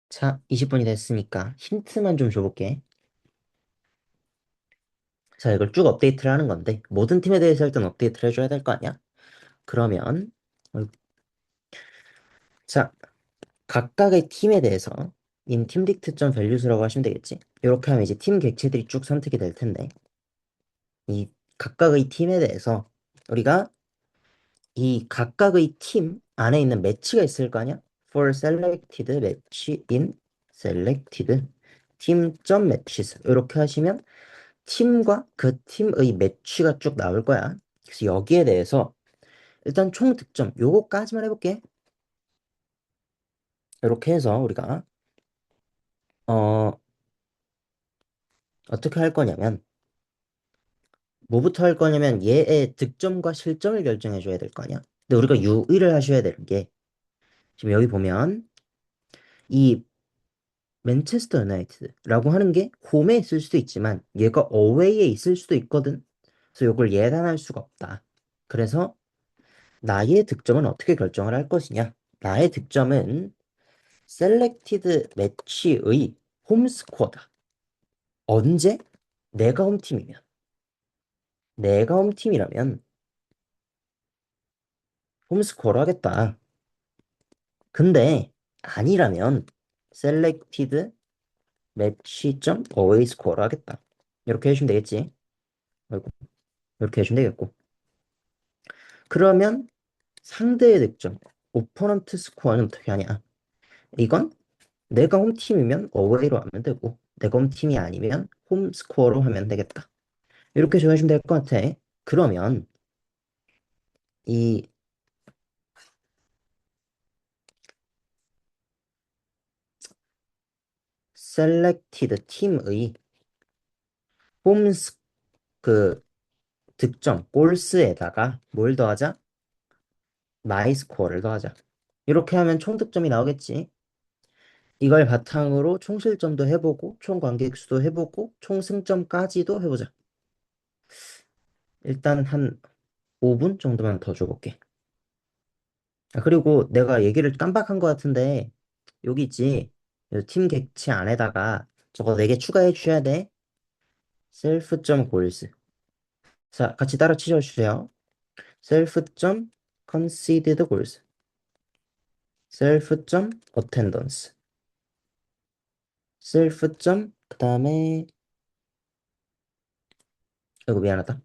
자, 20분이 됐으니까 힌트만 좀 줘볼게. 자, 이걸 쭉 업데이트를 하는 건데 모든 팀에 대해서 일단 업데이트를 해줘야 될 거 아니야? 그러면 자, 각각의 팀에 대해서 in teamdict.values라고 하시면 되겠지. 이렇게 하면 이제 팀 객체들이 쭉 선택이 될 텐데 이 각각의 팀에 대해서 우리가 이 각각의 팀 안에 있는 매치가 있을 거 아니야? For selected match in selected team.matches 이렇게 하시면 팀과 그 팀의 매치가 쭉 나올 거야. 그래서 여기에 대해서 일단 총 득점 요거까지만 해볼게. 이렇게 해서 우리가 어 어떻게 할 거냐면 뭐부터 할 거냐면 얘의 득점과 실점을 결정해 줘야 될 거 아니야. 근데 우리가 유의를 하셔야 되는 게 지금 여기 보면 이 맨체스터 유나이티드라고 하는 게 홈에 있을 수도 있지만 얘가 어웨이에 있을 수도 있거든. 그래서 이걸 예단할 수가 없다. 그래서 나의 득점은 어떻게 결정을 할 것이냐? 나의 득점은 셀렉티드 매치의 홈스코어다. 언제? 내가 홈팀이면, 내가 홈팀이라면 홈스코어를 하겠다. 근데 아니라면 selected match.away score를 하겠다. 이렇게 해주면 되겠지. 아이고, 이렇게 해주면 되겠고. 그러면 상대의 득점, 오퍼넌트 스코어는 어떻게 하냐? 이건 내가 홈팀이면 어웨이로 하면 되고, 내가 홈팀이 아니면 홈 스코어로 하면 되겠다. 이렇게 정해주면 될 것 같아. 그러면 이 selected 팀의 홈 그 득점, 골스에다가 뭘 더하자? 마이 스코어를 더하자. 이렇게 하면 총 득점이 나오겠지. 이걸 바탕으로 총 실점도 해보고, 총 관객수도 해보고, 총 승점까지도 해보자. 일단 한 5분 정도만 더 줘볼게. 아, 그리고 내가 얘기를 깜빡한 것 같은데, 여기 있지? 팀 객체 안에다가 저거 4개 추가해 주셔야 돼. self.goals. 자, 같이 따라 치셔주세요. self.conceded goals. self.attendance. self. 그 다음에, 이거 미안하다.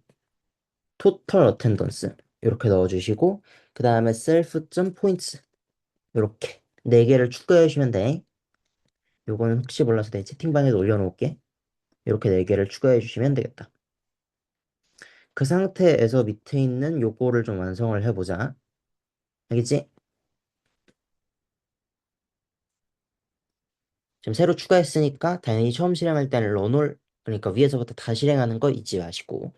total attendance. 이렇게 넣어주시고, 그 다음에 self.points. 이렇게 4개를 추가해 주시면 돼. 요거는 혹시 몰라서 내 채팅방에 올려놓을게. 이렇게 4개를 추가해 주시면 되겠다. 그 상태에서 밑에 있는 요거를 좀 완성을 해보자. 알겠지? 지금 새로 추가했으니까 당연히 처음 실행할 때는 런홀, 그러니까 위에서부터 다 실행하는 거 잊지 마시고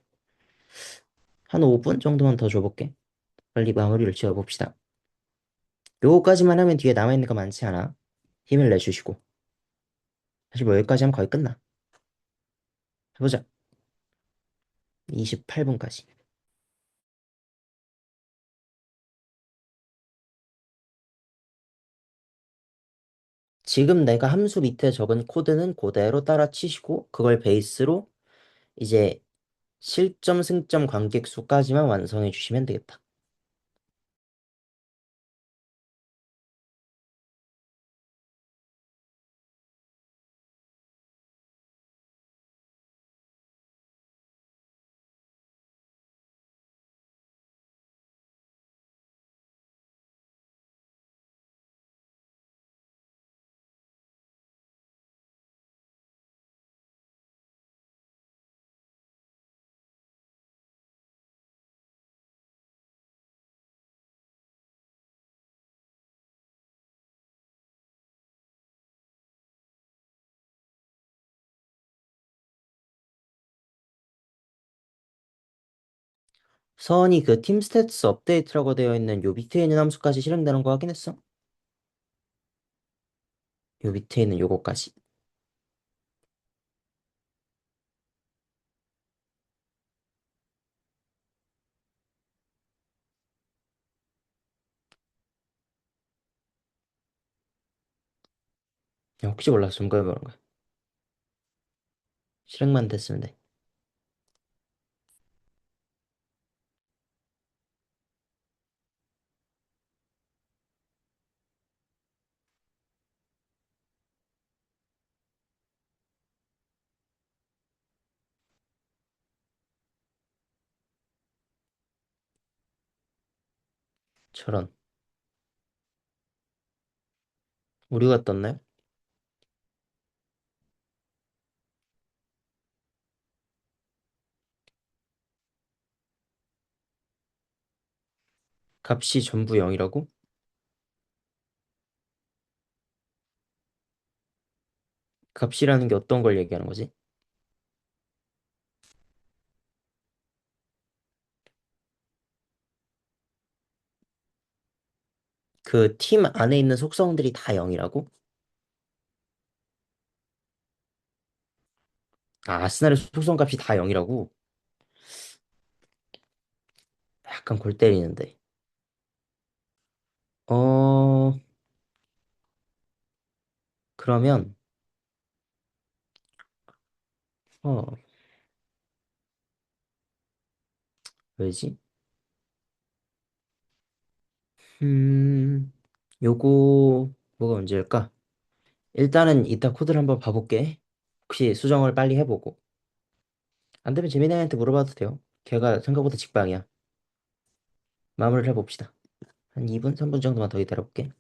한 5분 정도만 더 줘볼게. 빨리 마무리를 지어봅시다. 요거까지만 하면 뒤에 남아있는 거 많지 않아. 힘을 내주시고. 사실 뭐 여기까지 하면 거의 끝나. 해보자. 28분까지. 지금 내가 함수 밑에 적은 코드는 그대로 따라 치시고 그걸 베이스로 이제 실점, 승점, 관객 수까지만 완성해 주시면 되겠다. 서원이 그 팀 스태츠 업데이트라고 되어 있는 요 밑에 있는 함수까지 실행되는 거 확인했어? 요 밑에 있는 요거까지. 그냥 혹시 몰라서 점검해보는 거야. 실행만 됐으면 돼. 저런. 오류가 떴나요? 값이 전부 0이라고? 값이라는 게 어떤 걸 얘기하는 거지? 그 팀 안에 있는 속성들이 다 0이라고? 아, 아스날의 속성 값이 다 0이라고? 약간 골 때리는데. 어, 그러면, 어, 왜지? 음, 요거 뭐가 문제일까? 일단은 이따 코드를 한번 봐볼게. 혹시 수정을 빨리 해보고. 안 되면 재민이한테 물어봐도 돼요. 걔가 생각보다 직방이야. 마무리를 해봅시다. 한 2분, 3분 정도만 더 기다려볼게.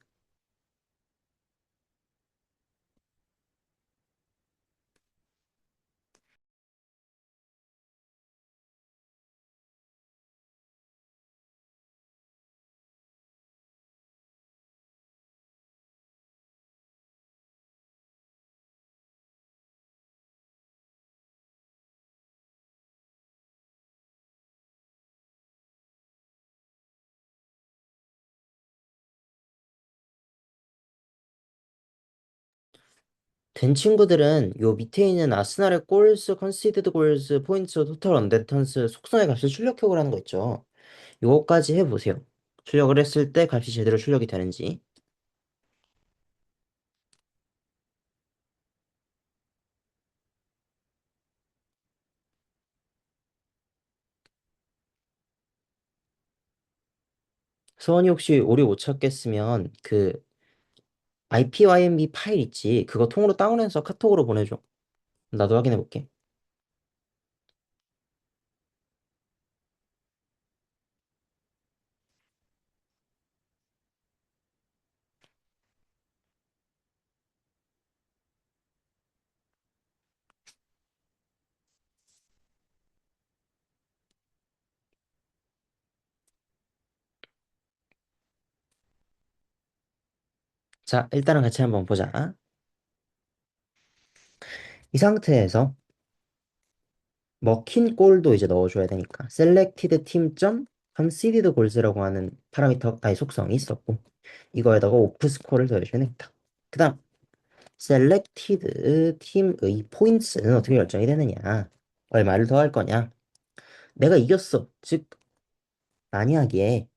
된 친구들은 요 밑에 있는 아스날의 골스, 컨시드드 골스, 포인트, 토탈 언데턴스 속성의 값을 출력해보라는 거 있죠. 요거까지 해보세요. 출력을 했을 때 값이 제대로 출력이 되는지. 서원이 혹시 오류 못 찾겠으면 그 IPYMB 파일 있지? 그거 통으로 다운해서 카톡으로 보내줘. 나도 확인해볼게. 자, 일단은 같이 한번 보자. 이 상태에서 먹힌 골도 이제 넣어줘야 되니까 selected team 점 conceded goals라고 하는 파라미터 아니 속성이 있었고 이거에다가 오프 스코어를 더해주면 되겠다. 그다음 selected 팀의 포인트는 어떻게 결정이 되느냐? 얼마를 더할 거냐? 내가 이겼어. 즉 만약에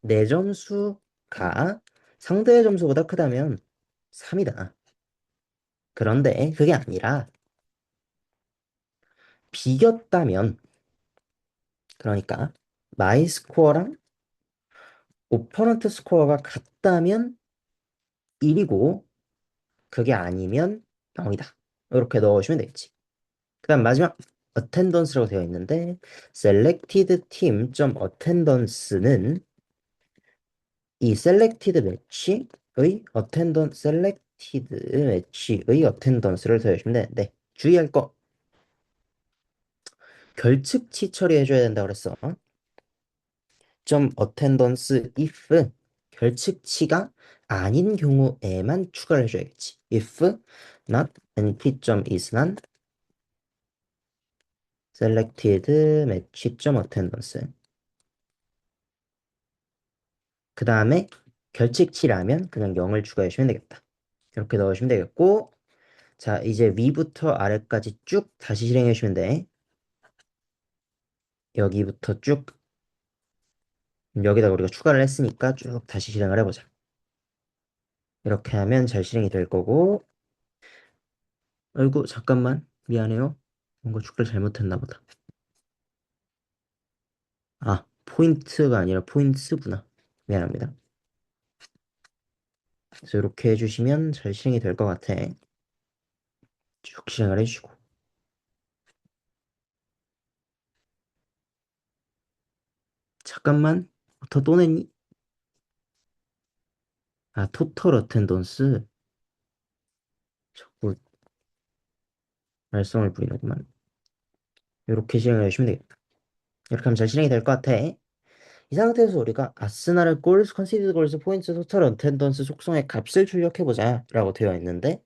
내 점수가 상대의 점수보다 크다면 3이다. 그런데 그게 아니라 비겼다면 그러니까 마이 스코어랑 오퍼런트 스코어가 같다면 1이고 그게 아니면 0이다. 이렇게 넣어주면 되겠지. 그다음 마지막 attendance라고 되어 있는데 selected team.attendance는 이 selected 매치의 attendance를 더해주면 되는데 주의할 거 결측치 처리해줘야 된다고 그랬어. 점 attendance if 결측치가 아닌 경우에만 추가를 해줘야겠지. if not np 점 is none selected match 점 attendance 그 다음에 결측치라면 그냥 0을 추가해주면 되겠다. 이렇게 넣으시면 되겠고 자 이제 위부터 아래까지 쭉 다시 실행해 주시면 돼. 여기부터 쭉 여기다가 우리가 추가를 했으니까 쭉 다시 실행을 해보자. 이렇게 하면 잘 실행이 될 거고 아이고 잠깐만 미안해요. 뭔가 추가를 잘못했나 보다. 아 포인트가 아니라 포인트구나. 미안합니다. 그래서 이렇게 해주시면 잘 실행이 될 것 같아. 쭉 실행을 해주시고 잠깐만 더 또 냈니? 아 토탈 어텐던스 자꾸 말썽을 부리는구만. 이렇게 실행을 해주시면 되겠다. 이렇게 하면 잘 실행이 될 것 같아. 이 상태에서 우리가 아스날의 골스, 컨시디드 골스, 포인트, 토탈 어텐던스 속성의 값을 출력해보자 라고 되어 있는데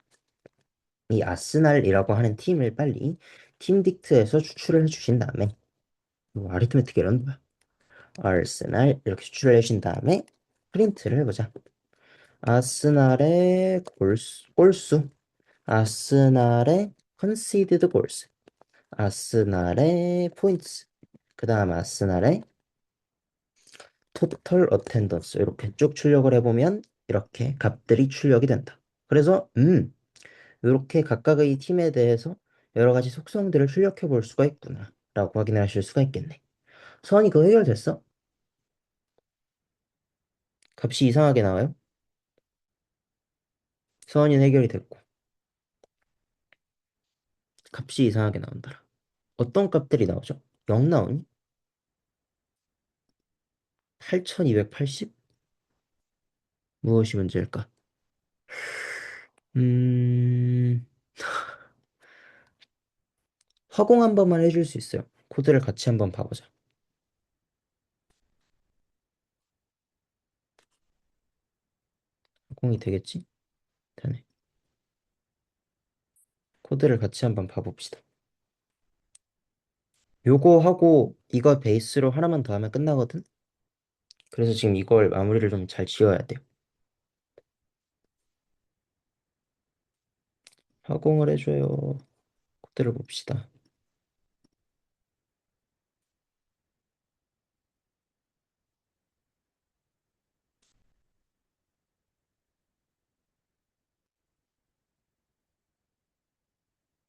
이 아스날이라고 하는 팀을 빨리 팀 딕트에서 추출을 해주신 다음에 뭐 아리트메틱 이런 거야. 아스날 이렇게 추출을 해주신 다음에 프린트를 해보자. 아스날의 골수, 아스날의 컨시디드 골스, 아스날의 포인트, 그 다음 아스날의 토탈 어텐던스 이렇게 쭉 출력을 해보면 이렇게 값들이 출력이 된다. 그래서 이렇게 각각의 팀에 대해서 여러 가지 속성들을 출력해 볼 수가 있구나 라고 확인하실 수가 있겠네. 서원이 그거 해결됐어? 값이 이상하게 나와요? 서원이는 해결이 됐고 값이 이상하게 나온다. 어떤 값들이 나오죠? 0 나오니? 8280? 무엇이 문제일까? 음, 화공 한 번만 해줄 수 있어요? 코드를 같이 한번 봐보자. 화공이 되겠지? 되네. 코드를 같이 한번 봐봅시다. 요거 하고 이거 베이스로 하나만 더 하면 끝나거든? 그래서 지금 이걸 마무리를 좀 잘 지어야 돼요. 화공을 해줘요. 코드를 봅시다.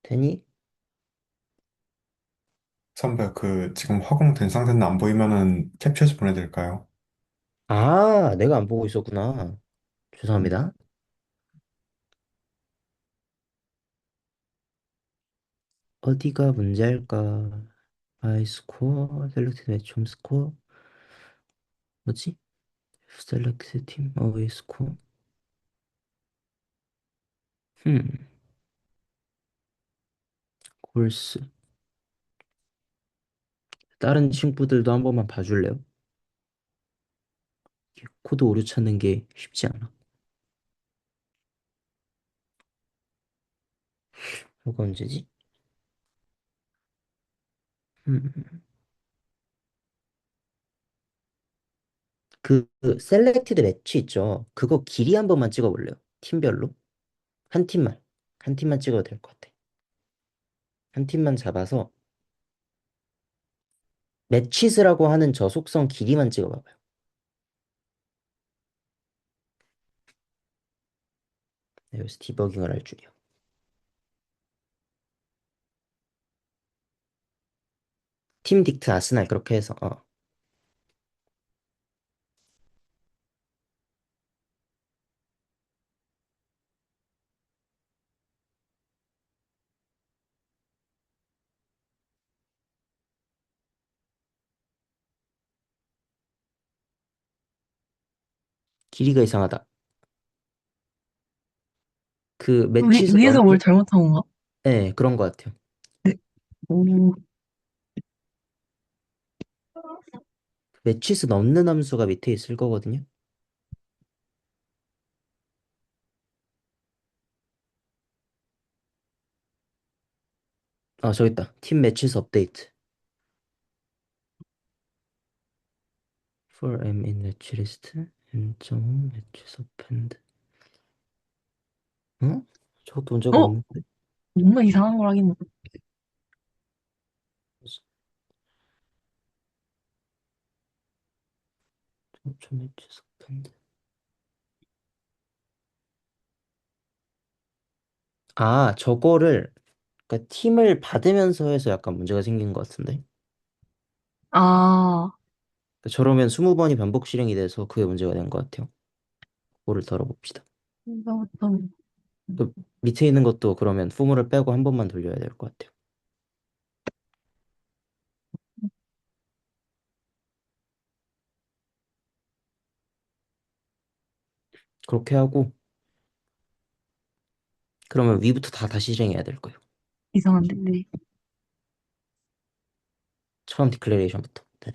되니? 선배, 지금 허공된 상태는 안 보이면은 캡처해서 보내드릴까요? 아, 내가 안 보고 있었구나. 음. 죄송합니다. 어디가 문제일까? 아이스코어, 셀렉트 매치홈 스코어, 뭐지? 셀렉트 팀, 어웨이 스코어. 음, 골스. 다른 친구들도 한 번만 봐줄래요? 코드 오류 찾는 게 쉽지 않아. 이거 언제지? 음, 셀렉티드 매치 있죠? 그거 길이 한 번만 찍어볼래요? 팀별로? 한 팀만. 한 팀만 찍어도 될 것 같아. 한 팀만 잡아서 매치스라고 하는 저 속성 길이만 찍어봐봐요. 네, 여기서 디버깅을 할 줄이요. 팀 딕트 아스날 그렇게 해서 길이가 이상하다. 그 매치스 위에서 뭘 넣는 잘못한 건가? 네, 그런 것 같아요. 네. 오, 매치스 넣는 함수가 밑에 있을 거거든요. 아, 저기 있다. 팀 매치스 업데이트. for m in match list m. matches append. 어? 저것도 문제가 어? 없는데. 뭔가 이상한 걸 하긴. matches append. 아, 저거를 그러니까 팀을 받으면서 해서 약간 문제가 생긴 것 같은데. 아, 그러니까 저러면 20번이 반복 실행이 돼서 그게 문제가 된 것 같아요. 그거를 덜어봅시다. 이거부터 그 밑에 있는 것도 그러면 푸물을 빼고 한 번만 돌려야 될 것 같아요. 그렇게 하고 그러면 위부터 다 다시 실행해야 될 거예요. 이상한데, 네. 처음 디클레레이션부터. 네.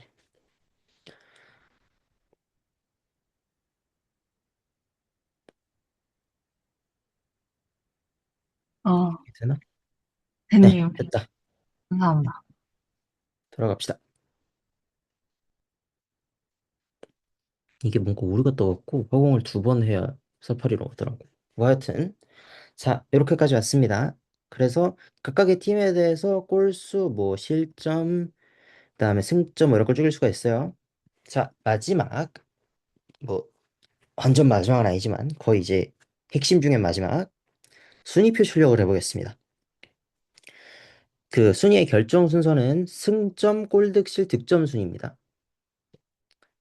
아, 되나? 네, 됐네요. 됐다. 감사합니다. 돌아갑시다. 이게 뭔가 오류가 떠갖고 허공을 2번 해야 사파리로 오더라고. 뭐 하여튼 자 이렇게까지 왔습니다. 그래서 각각의 팀에 대해서 골수, 뭐 실점, 그다음에 승점 뭐 이런 걸 찍을 수가 있어요. 자 마지막 뭐 완전 마지막은 아니지만 거의 이제 핵심 중에 마지막 순위표 출력을 해보겠습니다. 그 순위의 결정 순서는 승점, 골득실, 득점 순입니다.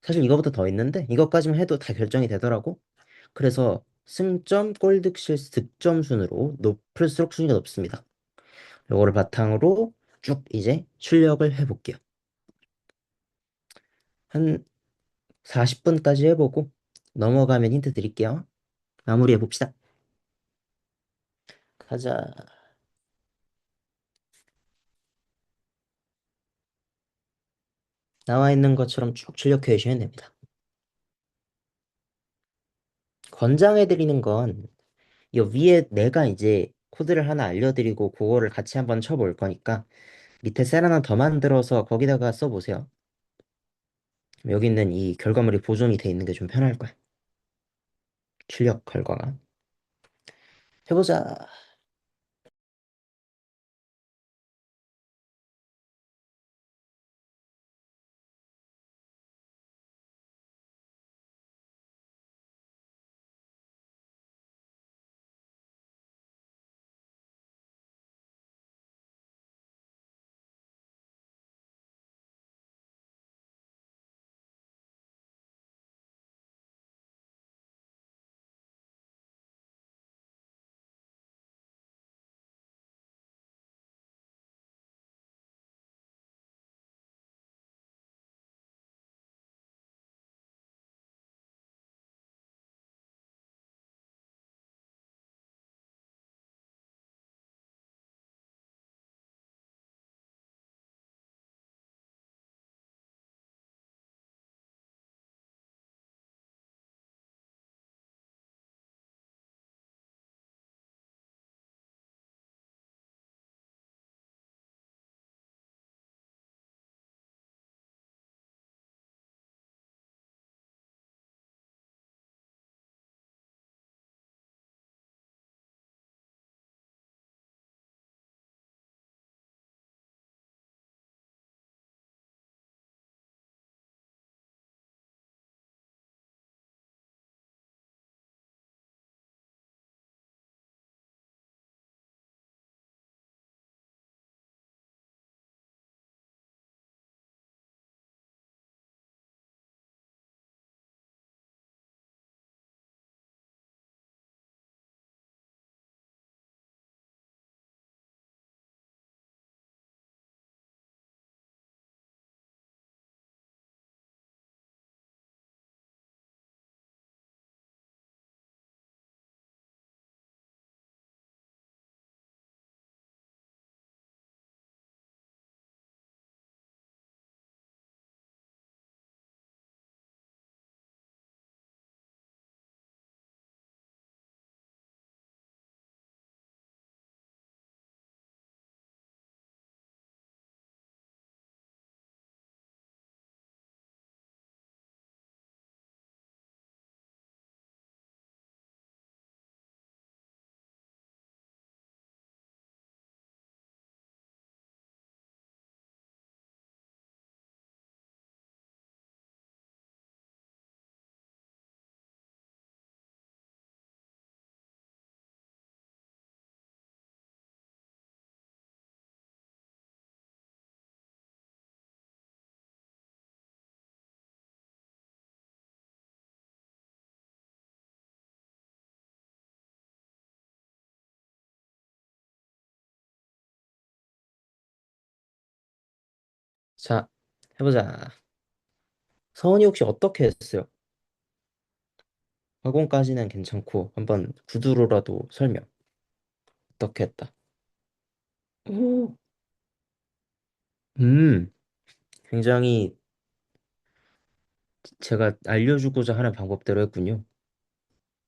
사실 이거보다 더 있는데 이것까지만 해도 다 결정이 되더라고. 그래서 승점, 골득실, 득점 순으로 높을수록 순위가 높습니다. 요거를 바탕으로 쭉 이제 출력을 해볼게요. 한 40분까지 해보고 넘어가면 힌트 드릴게요. 마무리해봅시다. 가자. 나와 있는 것처럼 쭉 출력해 주시면 됩니다. 권장해드리는 건 이 위에 내가 이제 코드를 하나 알려드리고 그거를 같이 한번 쳐볼 거니까 밑에 셀 하나 더 만들어서 거기다가 써보세요. 여기 있는 이 결과물이 보존이 돼 있는 게 좀 편할 거야. 출력 결과가. 해보자. 자, 해보자. 서원이 혹시 어떻게 했어요? 학원까지는 괜찮고 한번 구두로라도 설명. 어떻게 했다? 오. 음, 굉장히 제가 알려주고자 하는 방법대로 했군요.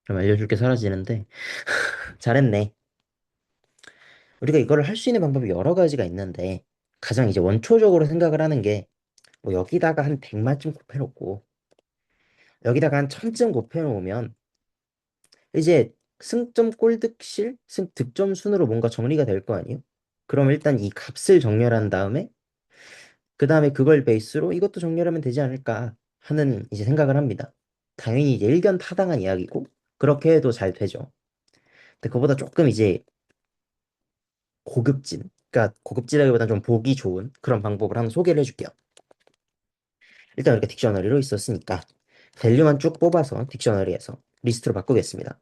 그럼 알려줄 게 사라지는데 잘했네. 우리가 이거를 할 수 있는 방법이 여러 가지가 있는데 가장 이제 원초적으로 생각을 하는 게 뭐 여기다가 한 100만쯤 곱해놓고 여기다가 한 1000쯤 곱해놓으면 이제 승점 꼴득실 득점 순으로 뭔가 정리가 될 거 아니에요? 그럼 일단 이 값을 정렬한 다음에 그 다음에 그걸 베이스로 이것도 정렬하면 되지 않을까 하는 이제 생각을 합니다. 당연히 이제 일견 타당한 이야기고 그렇게 해도 잘 되죠. 근데 그거보다 조금 이제 고급진. 그러니까 고급지다기보다는 좀 보기 좋은 그런 방법을 한번 소개를 해줄게요. 일단 우리가 딕셔너리로 있었으니까 밸류만 쭉 뽑아서 딕셔너리에서 리스트로 바꾸겠습니다.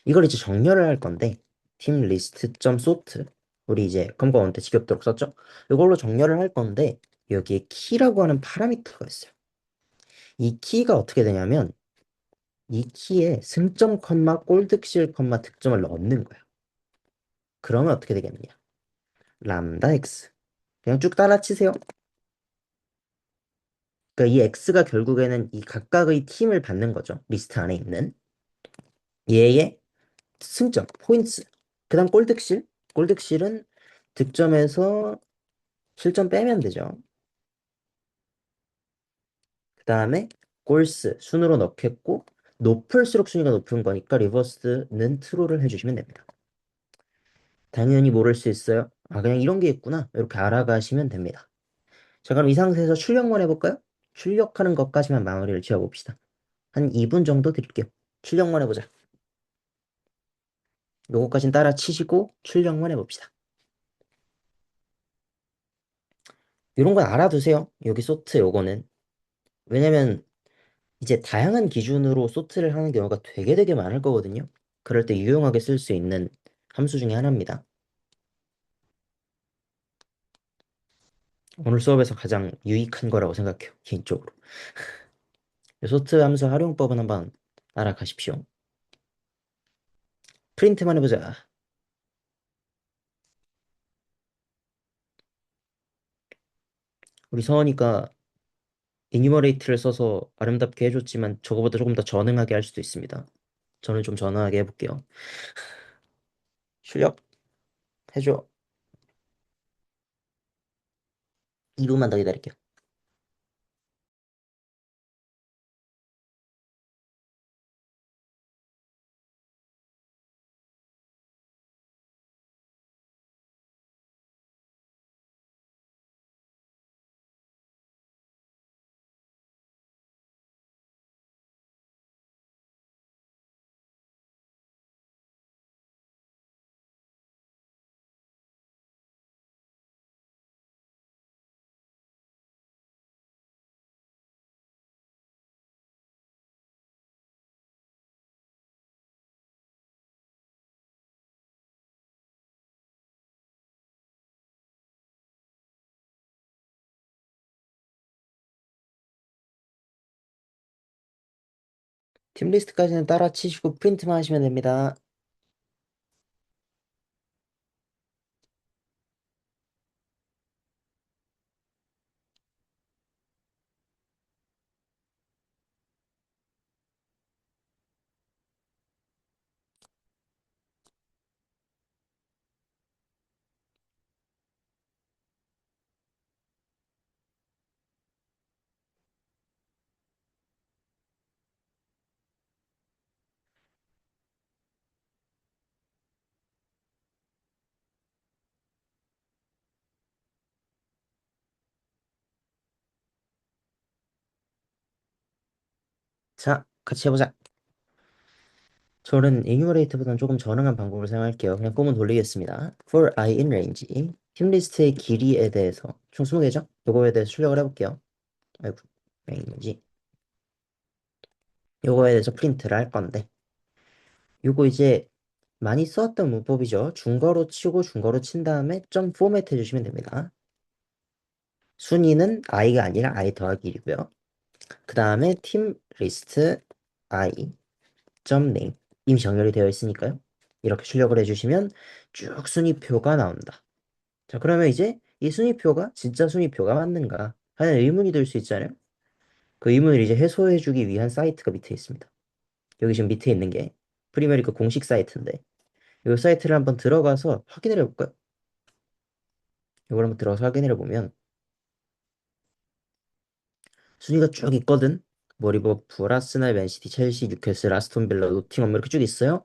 이걸 이제 정렬을 할 건데 팀 리스트 점 소트 우리 이제 검거원 때 지겹도록 썼죠? 이걸로 정렬을 할 건데 여기에 키라고 하는 파라미터가 있어요. 이 키가 어떻게 되냐면 이 키에 승점 컴마 꼴득실 컴마 득점을 넣는 거예요. 그러면 어떻게 되겠느냐? 람다 x 그냥 쭉 따라치세요. 그러니까 이 x가 결국에는 이 각각의 팀을 받는 거죠. 리스트 안에 있는 얘의 승점, 포인트. 그다음 골득실. 골득실은 득점에서 실점 빼면 되죠. 그다음에 골스 순으로 넣겠고 높을수록 순위가 높은 거니까 리버스는 트루를 해주시면 됩니다. 당연히 모를 수 있어요. 아, 그냥 이런 게 있구나. 이렇게 알아가시면 됩니다. 자, 그럼 이 상태에서 출력만 해볼까요? 출력하는 것까지만 마무리를 지어봅시다. 한 2분 정도 드릴게요. 출력만 해보자. 요거까진 따라 치시고 출력만 해봅시다. 이런 건 알아두세요. 여기 소트 요거는. 왜냐면 이제 다양한 기준으로 소트를 하는 경우가 되게 많을 거거든요. 그럴 때 유용하게 쓸 수 있는 함수 중에 하나입니다. 오늘 수업에서 가장 유익한 거라고 생각해요. 개인적으로. 소트 함수 활용법은 한번 알아가십시오. 프린트만 해보자. 우리 서원이가 이뉴머레이트를 써서 아름답게 해줬지만 저거보다 조금 더 전응하게 할 수도 있습니다. 저는 좀 전응하게 해볼게요. 출력 해줘. 2분만 더 기다릴게요. 팀 리스트까지는 따라 치시고 프린트만 하시면 됩니다. 자, 같이 해보자. 저는 enumerato보다는 조금 전응한 방법을 사용할게요. 그냥 꼬문 돌리겠습니다. for i in range 팀 리스트의 길이에 대해서 총 20개죠? 요거에 대해서 출력을 해볼게요. 아이고, range 요거에 대해서 프린트를 할 건데 요거 이제 많이 썼던 문법이죠. 중괄호 치고 중괄호 친 다음에 점 포맷 해주시면 됩니다. 순위는 i가 아니라 i 더하기 1이고요. 그 다음에 팀 리스트 i 점 name 이미 정렬이 되어 있으니까요. 이렇게 출력을 해주시면 쭉 순위표가 나온다. 자, 그러면 이제 이 순위표가 진짜 순위표가 맞는가 하는 의문이 들 수 있잖아요. 그 의문을 이제 해소해주기 위한 사이트가 밑에 있습니다. 여기 지금 밑에 있는 게 프리메리크 공식 사이트인데 이 사이트를 한번 들어가서 확인을 해볼까요? 이걸 한번 들어가서 확인을 해보면 순위가 쭉 있거든. 뭐 리버풀, 아스날, 맨시티, 첼시, 뉴캐슬, 아스톤 빌라, 노팅엄 이렇게 쭉 있어요.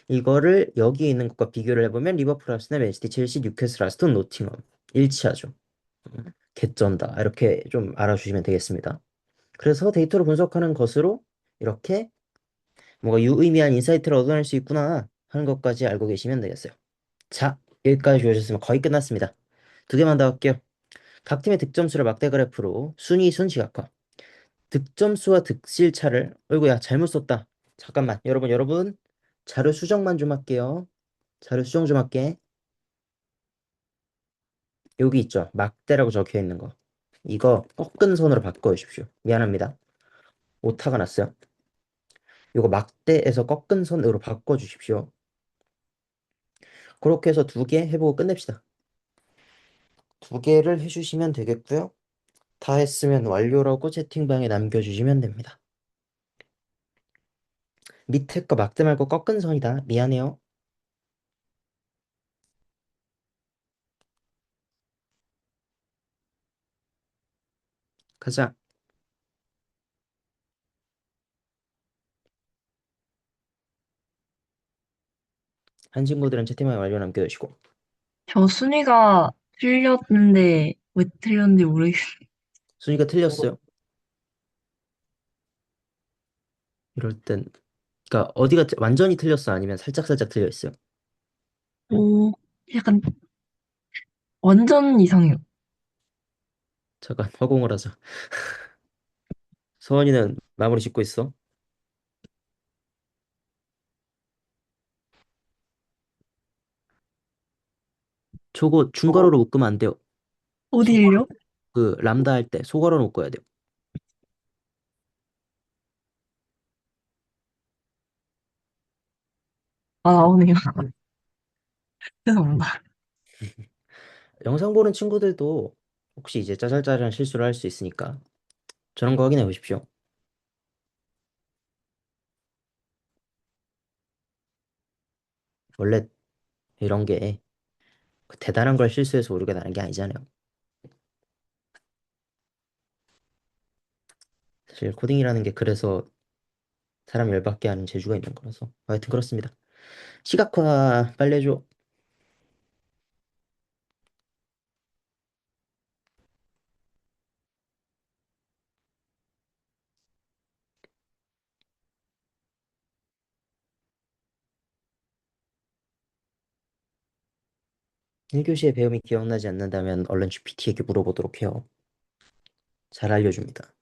이거를 여기에 있는 것과 비교를 해보면 리버풀, 아스날, 맨시티, 첼시, 뉴캐슬, 아스톤, 노팅엄 일치하죠. 개쩐다. 이렇게 좀 알아주시면 되겠습니다. 그래서 데이터를 분석하는 것으로 이렇게 뭔가 유의미한 인사이트를 얻어낼 수 있구나 하는 것까지 알고 계시면 되겠어요. 자, 여기까지 주어졌으면 거의 끝났습니다. 두 개만 더 할게요. 각 팀의 득점수를 막대 그래프로 순위 순시각화. 득점수와 득실차를, 어이구야, 잘못 썼다. 잠깐만, 여러분, 자료 수정만 좀 할게요. 자료 수정 좀 할게. 여기 있죠. 막대라고 적혀 있는 거. 이거 꺾은 선으로 바꿔주십시오. 미안합니다. 오타가 났어요. 이거 막대에서 꺾은 선으로 바꿔주십시오. 그렇게 해서 두 개 해보고 끝냅시다. 두 개를 해주시면 되겠고요. 다 했으면 완료라고 채팅방에 남겨주시면 됩니다. 밑에 거 막대 말고 꺾은 선이다. 미안해요. 가자. 한 친구들은 채팅방에 완료 남겨주시고. 저 순위가 틀렸는데, 왜 틀렸는지 모르겠어요. 순위가 틀렸어요. 이럴 땐, 그러니까 어디가 완전히 틀렸어? 아니면 살짝살짝 틀려 있어요? 오, 약간 완전 이상해요. 잠깐, 허공을 하자. 서원이는 마무리 짓고 있어. 저거 중괄호로 묶으면 안 돼요. 어디를요? 그 람다 할 때 소괄호로 묶어야 돼요. 아, 나오네요. 죄송합니다. 영상 보는 친구들도 혹시 이제 짜잘짜잘한 실수를 할 수 있으니까 저런 거 확인해 보십시오. 원래 이런 게 그 대단한 걸 실수해서 오류가 나는 게 아니잖아요. 사실 코딩이라는 게 그래서 사람 열받게 하는 재주가 있는 거라서 하여튼 그렇습니다. 시각화 빨리 해줘. 1교시의 배움이 기억나지 않는다면 얼른 GPT에게 물어보도록 해요. 잘 알려줍니다.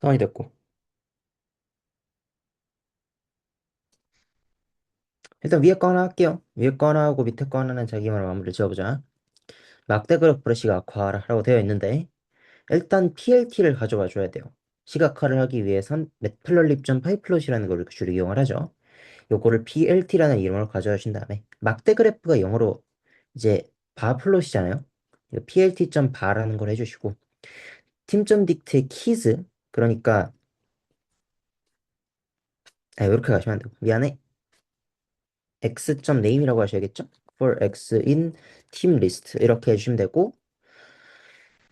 상황이 됐고. 일단 위에 거 하나 할게요. 위에 거 하나 하고 밑에 거 하나는 자기만의 마무리를 지어보자. 막대 그래프 시각화라고 되어 있는데 일단 PLT를 가져와 줘야 돼요. 시각화를 하기 위해선 매플러립 파이플롯이라는 걸 주로 이용을 하죠. 요거를 PLT라는 이름으로 가져오신 다음에 막대 그래프가 영어로 이제 바 플롯이잖아요. 이거 PLT.bar라는 걸 해주시고 팀.dict의 keys 그러니까 이렇게 가시면 안 되고 미안해 x.name이라고 하셔야겠죠? for x in team list 이렇게 해주시면 되고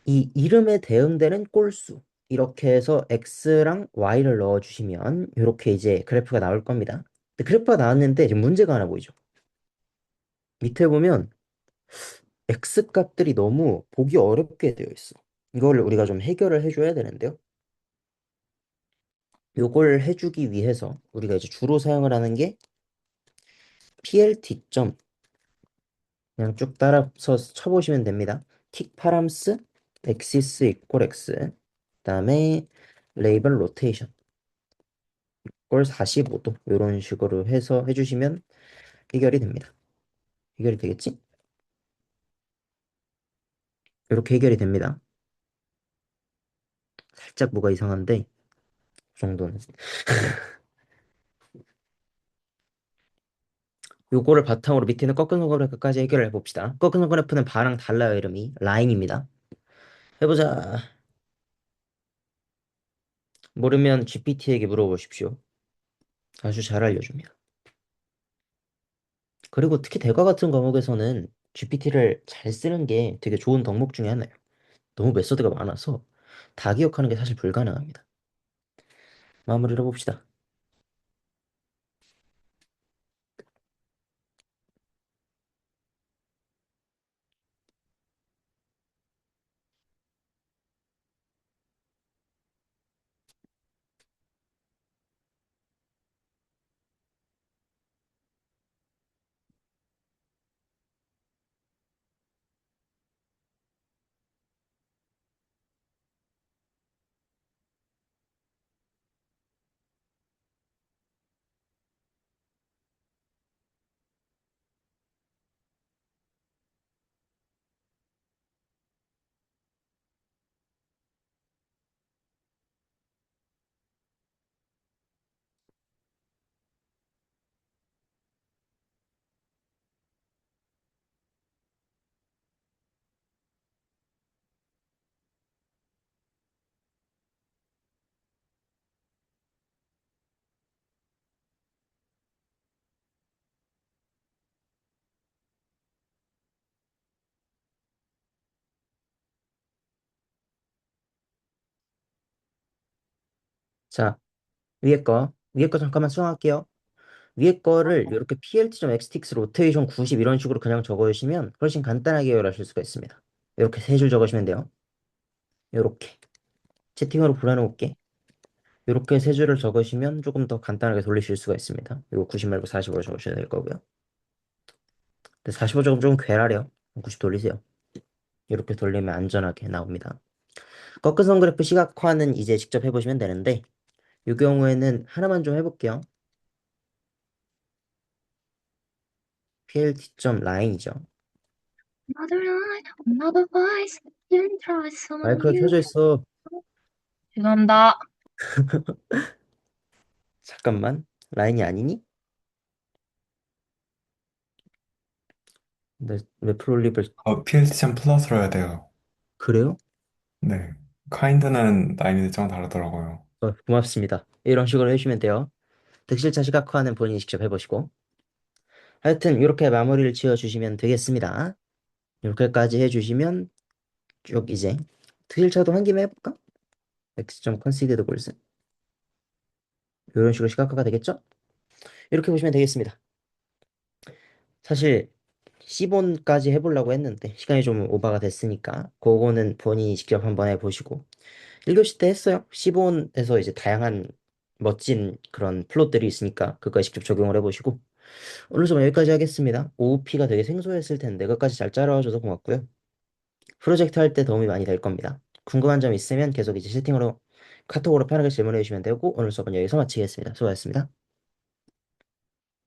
이 이름에 대응되는 꼴수 이렇게 해서 x랑 y를 넣어주시면 이렇게 이제 그래프가 나올 겁니다. 근데 그래프가 나왔는데 지금 문제가 하나 보이죠? 밑에 보면 x 값들이 너무 보기 어렵게 되어 있어. 이거를 우리가 좀 해결을 해줘야 되는데요. 요걸 해주기 위해서 우리가 이제 주로 사용을 하는 게 plt. 그냥 쭉 따라서 쳐보시면 됩니다. 틱 파람스 엑시스 이퀄 x 그다음에 레이블 로테이션 이걸 45도 이런 식으로 해서 해주시면 해결이 됩니다. 해결이 되겠지? 이렇게 해결이 됩니다. 살짝 뭐가 이상한데 그 정도는 요거를 바탕으로 밑에는 꺾은 그래프까지 해결해 봅시다. 꺾은 그래프는 바랑 달라요. 이름이 라인입니다. 해보자. 모르면 GPT에게 물어보십시오. 아주 잘 알려줍니다. 그리고 특히 대과 같은 과목에서는 GPT를 잘 쓰는 게 되게 좋은 덕목 중에 하나예요. 너무 메소드가 많아서 다 기억하는 게 사실 불가능합니다. 마무리를 해봅시다. 자, 위에 거 잠깐만 수정할게요. 위에 거를 이렇게 plt.xtx 로테이션 90 이런 식으로 그냥 적어주시면 훨씬 간단하게 해결하실 수가 있습니다. 이렇게 세 줄 적으시면 돼요. 이렇게 채팅으로 불러놓을게. 이렇게 세 줄을 적으시면 조금 더 간단하게 돌리실 수가 있습니다. 이거 90 말고 40으로 적으셔야 될 거고요. 근데 45 적으면 조금 괴랄해요. 90 돌리세요. 이렇게 돌리면 안전하게 나옵니다. 꺾은 그래프 시각화는 이제 직접 해보시면 되는데 이 경우에는 하나만 좀 해볼게요. plt.line이죠. Another line, another voice, you try someone 마이크가 켜져 new. 있어. 죄송합니다. 잠깐만. 라인이 아니니? 왜 프롤립을 PLT 플러스로 해야 돼요. 그래요? 네. 카인드는 라인이랑 다르더라고요. 고맙습니다. 이런 식으로 해주시면 돼요. 득실차 시각화는 본인이 직접 해보시고 하여튼 이렇게 마무리를 지어주시면 되겠습니다. 이렇게까지 해주시면 쭉 이제 득실차도 한 김에 해볼까? x.conceded goals 이런 식으로 시각화가 되겠죠? 이렇게 보시면 되겠습니다. 사실 C본까지 해보려고 했는데 시간이 좀 오버가 됐으니까 그거는 본인이 직접 한번 해보시고 1교시 때 했어요. C본에서 이제 다양한 멋진 그런 플롯들이 있으니까 그거 직접 적용을 해보시고 오늘 좀 여기까지 하겠습니다. OOP가 되게 생소했을 텐데 그것까지 잘 따라와줘서 고맙고요. 프로젝트 할 때 도움이 많이 될 겁니다. 궁금한 점 있으면 계속 이제 채팅으로 카톡으로 편하게 질문해 주시면 되고 오늘 수업은 여기서 마치겠습니다. 수고하셨습니다.